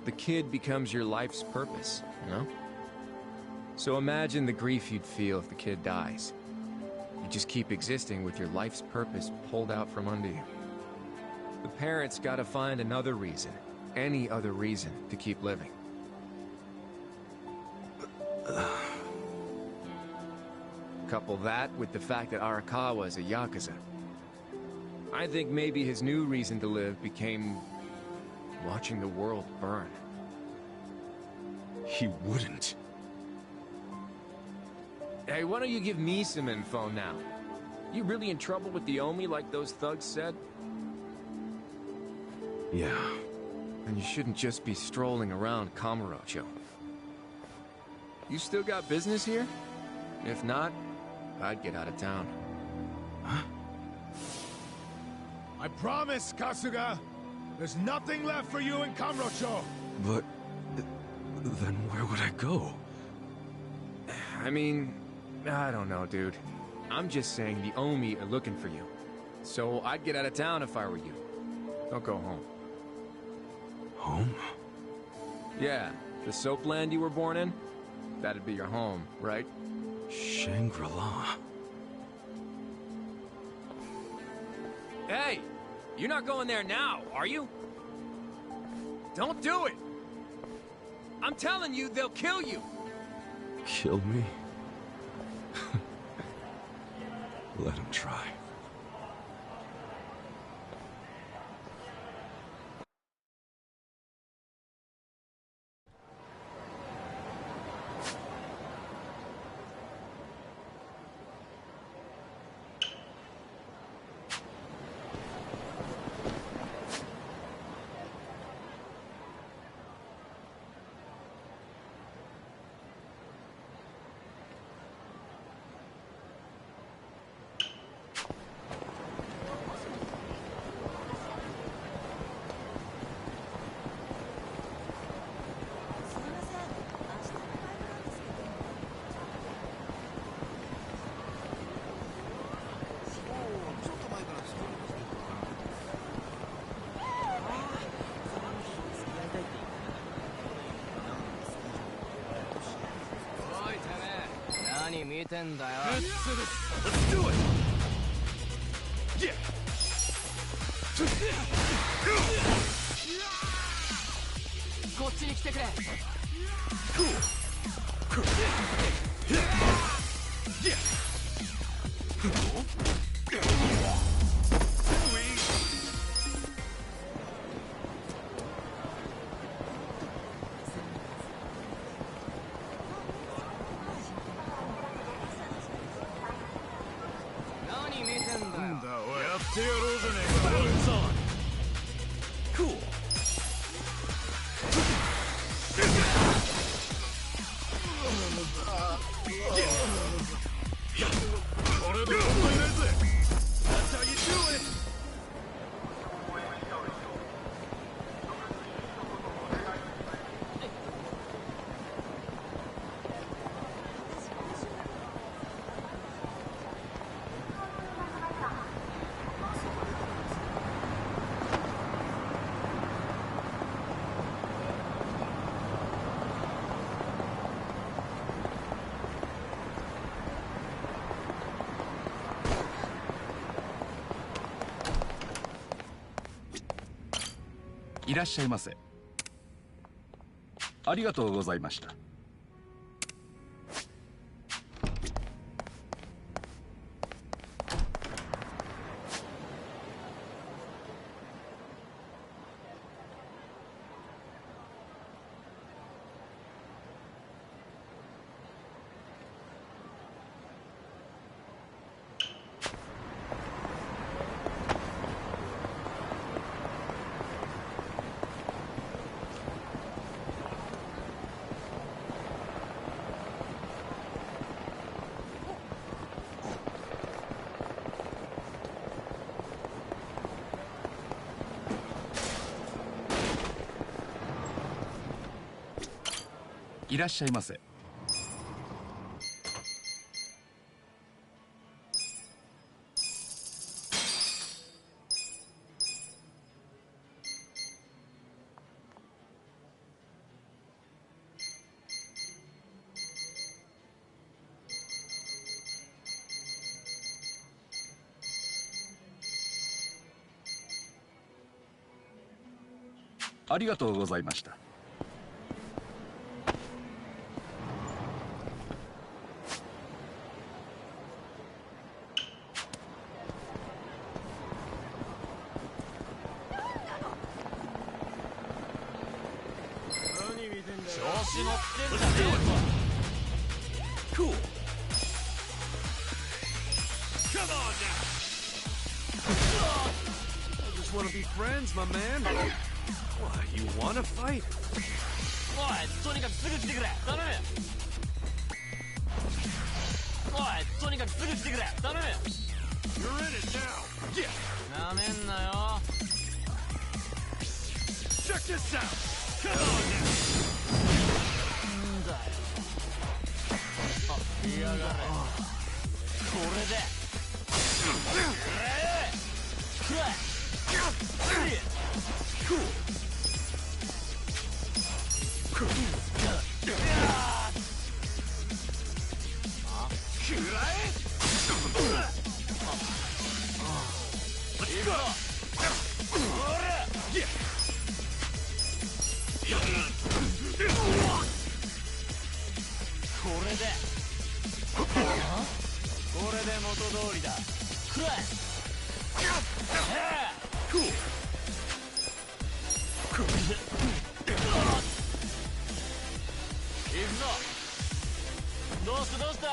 The kid becomes your life's purpose, you know? So imagine the grief you'd feel if the kid dies. You just keep existing with your life's purpose pulled out from under you. The parents gotta find another reason, any other reason, to keep living. Couple that with the fact that Arakawa is a Yakuza. I think maybe his new reason to live became watching the world burn. He wouldn't. Hey, why don't you give me some info now? You really in trouble with the Omi like those thugs said? Yeah. And you shouldn't just be strolling around Kamurocho. You still got business here? If not, I'd get out of town. Huh? I promise, Kasuga! There's nothing left for you in Kamurocho! But... then where would I go? I mean, I don't know, dude. I'm just saying the Omi are looking for you. So I'd get out of town if I were you. Don't go home. Home? Yeah, the soap land you were born in? That'd be your home, right? Shangri-La. Hey! You're not going there now, are you? Don't do it! I'm telling you, they'll kill you! Kill me? Let him try. Let's do it! Yeah! Cool. That's how you do it.いらっしゃいませ。ありがとうございました。いらっしゃいませ。ありがとうございました。Cool. Come on now. I just want to be friends, my man. What, you want to fight? おい、とにかくすぐ来てくれ。頼む。おい、とにかくすぐ来てくれ。頼む。You're in it now. Yeah. なめんなよ。Check this out. Come on now. んだよ。あ、いやがれ。これで。Cool. Let's go. Yeah. これで元通りだ。くらえ。Cool. 行くぞ。どうした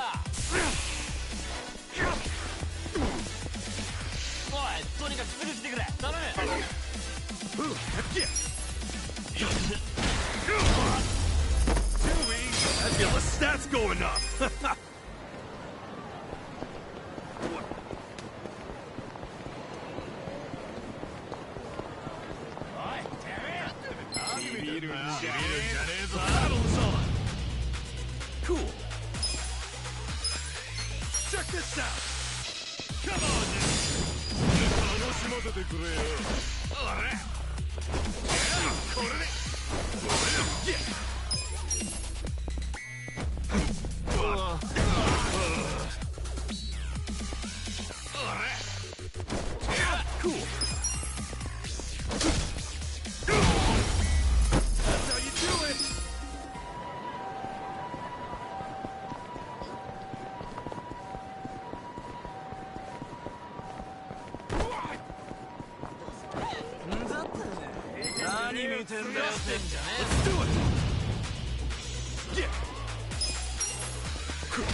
おい、とにかくすぐ来てくれ。頼む。I feel the stats going up. Battle's on. Cool. Check this out. Come on now. Cool. That's how you do it. Let's do it. Yeah. Cool.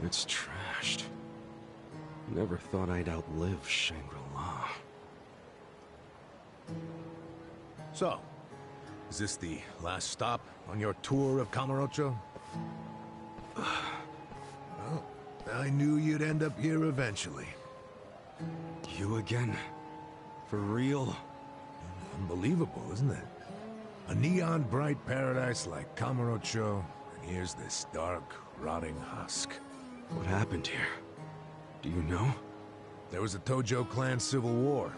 It's trashed. Never thought I'd outlive Shangri-La. So, is this the last stop on your tour of Kamurocho? Well, I knew you'd end up here eventually. You again? For real? Unbelievable, isn't it? A neon-bright paradise like Kamurocho, and here's this dark, rotting husk. What happened here? Do you know? There was a Tojo clan civil war.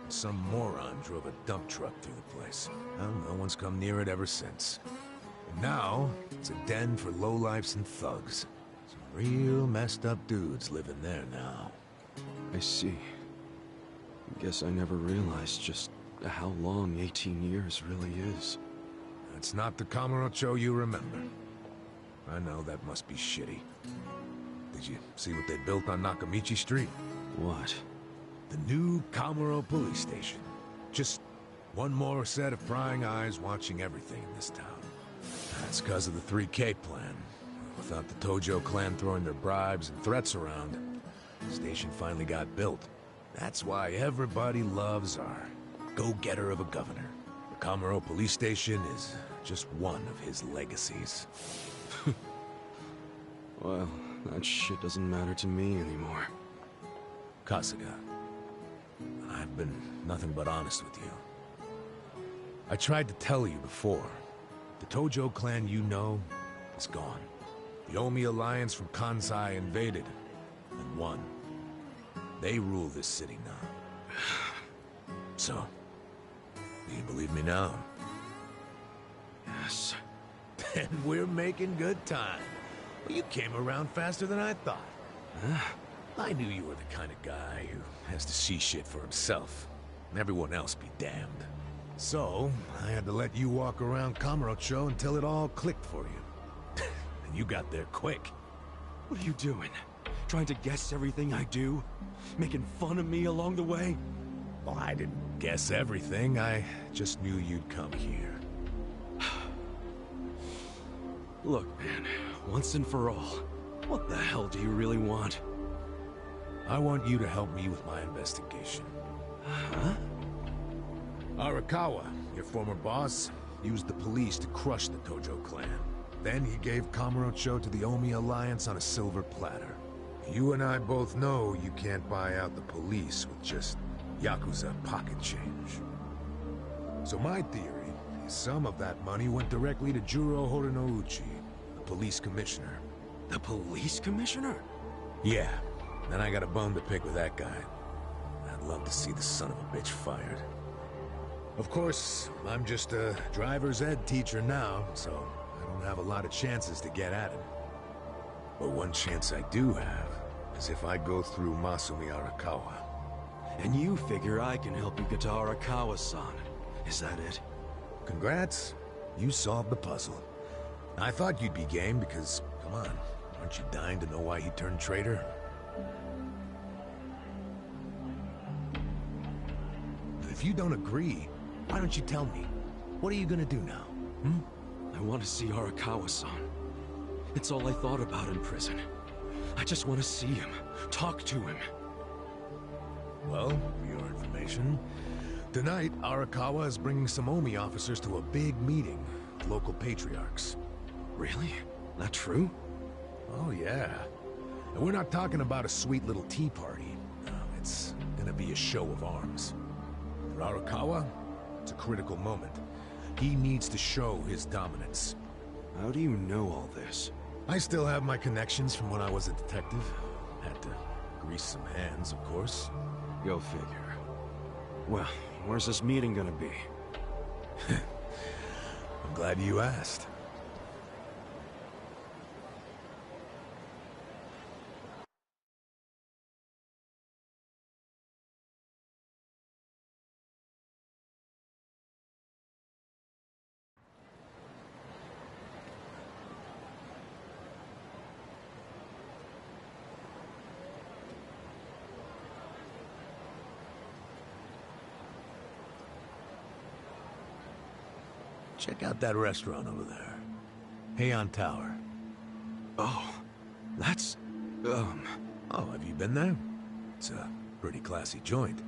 Some moron drove a dump truck through the place. Well, no one's come near it ever since. And now, it's a den for lowlifes and thugs. Some real messed up dudes living there now. I see. Guess I never realized just how long 18 years really is. It's not the Kamurocho you remember. I know that must be shitty. Did you see what they built on Nakamichi Street? What? The new Kamuro police station. Just one more set of prying eyes watching everything in this town. That's because of the 3K plan. Without the Tojo clan throwing their bribes and threats around, the station finally got built. That's why everybody loves our go-getter of a governor. The Kamuro police station is just one of his legacies. Well, that shit doesn't matter to me anymore. Kasuga, I've been nothing but honest with you. I tried to tell you before. The Tojo clan you know is gone. The Omi alliance from Kansai invaded and won. They rule this city now. So, do you believe me now? Yes. Then we're making good time. Well, you came around faster than I thought. Huh? I knew you were the kind of guy who has to see shit for himself, and everyone else be damned. So, I had to let you walk around Kamurocho until it all clicked for you. And you got there quick. What are you doing? Trying to guess everything I do? Making fun of me along the way? Well, I didn't guess everything. I just knew you'd come here. Look, man, once and for all, what the hell do you really want? I want you to help me with my investigation. Huh? Arakawa, your former boss, used the police to crush the Tojo clan. Then he gave Kamurocho to the Omi alliance on a silver platter. You and I both know you can't buy out the police with just Yakuza pocket change. So my theory is some of that money went directly to Juro Horinouchi, the police commissioner. The police commissioner? Yeah. Then I got a bone to pick with that guy. I'd love to see the son of a bitch fired. Of course, I'm just a driver's ed teacher now, so I don't have a lot of chances to get at him. But one chance I do have is if I go through Masumi Arakawa. And you figure I can help you get to Arakawa-san. Is that it? Congrats. You solved the puzzle. I thought you'd be game because, come on, aren't you dying to know why he turned traitor? If you don't agree, why don't you tell me? What are you gonna do now, I want to see Arakawa-san. It's all I thought about in prison. I just want to see him, talk to him. Well, for your information, tonight Arakawa is bringing some Omi officers to a big meeting with local patriarchs. Really? That true? Oh yeah. And we're not talking about a sweet little tea party. No, it's gonna be a show of arms. For Arakawa, it's a critical moment. He needs to show his dominance. How do you know all this? I still have my connections from when I was a detective. Had to grease some hands, of course. Go figure. Well, where's this meeting gonna be? I'm glad you asked. Check out that restaurant over there. Heian Tower. Oh, that's... Oh, have you been there? It's a pretty classy joint.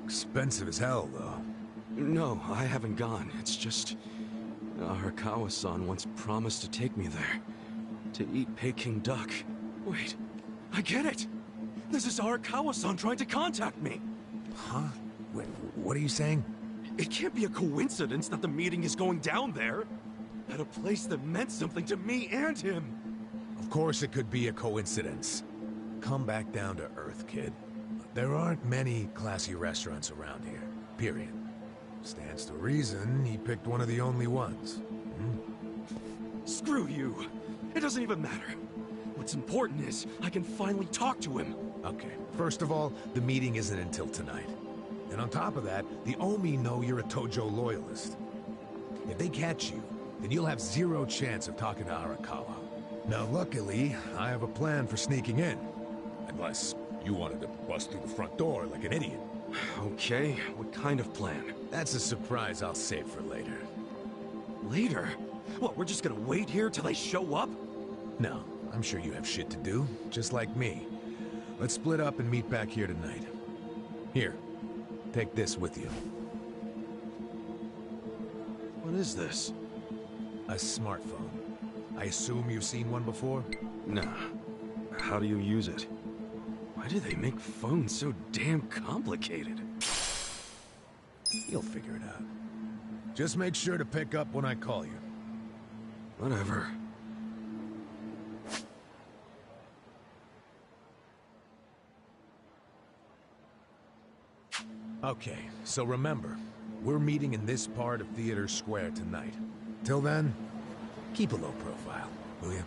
Expensive as hell, though. No, I haven't gone. It's just... Arakawa-san once promised to take me there. To eat Peking duck. Wait, I get it! This is Arakawa-san trying to contact me! Huh? Wait, what are you saying? It can't be a coincidence that the meeting is going down there. At a place that meant something to me and him. Of course it could be a coincidence. Come back down to earth, kid. There aren't many classy restaurants around here, period. Stands to reason he picked one of the only ones. Screw you. It doesn't even matter. What's important is I can finally talk to him. Okay, first of all, the meeting isn't until tonight. And on top of that, the Omi know you're a Tojo loyalist. If they catch you, then you'll have zero chance of talking to Arakawa. Now luckily, I have a plan for sneaking in. Unless you wanted to bust through the front door like an idiot. Okay, what kind of plan? That's a surprise I'll save for later. Later? What, we're just gonna wait here till they show up? No, I'm sure you have shit to do, just like me. Let's split up and meet back here tonight. Here. Take this with you. What is this? A smartphone. I assume you've seen one before? Nah, how do you use it? Why do they make phones so damn complicated? You'll figure it out. Just make sure to pick up when I call you. Whatever. Okay, so remember, we're meeting in this part of Theater Square tonight. Till then, keep a low profile, will you?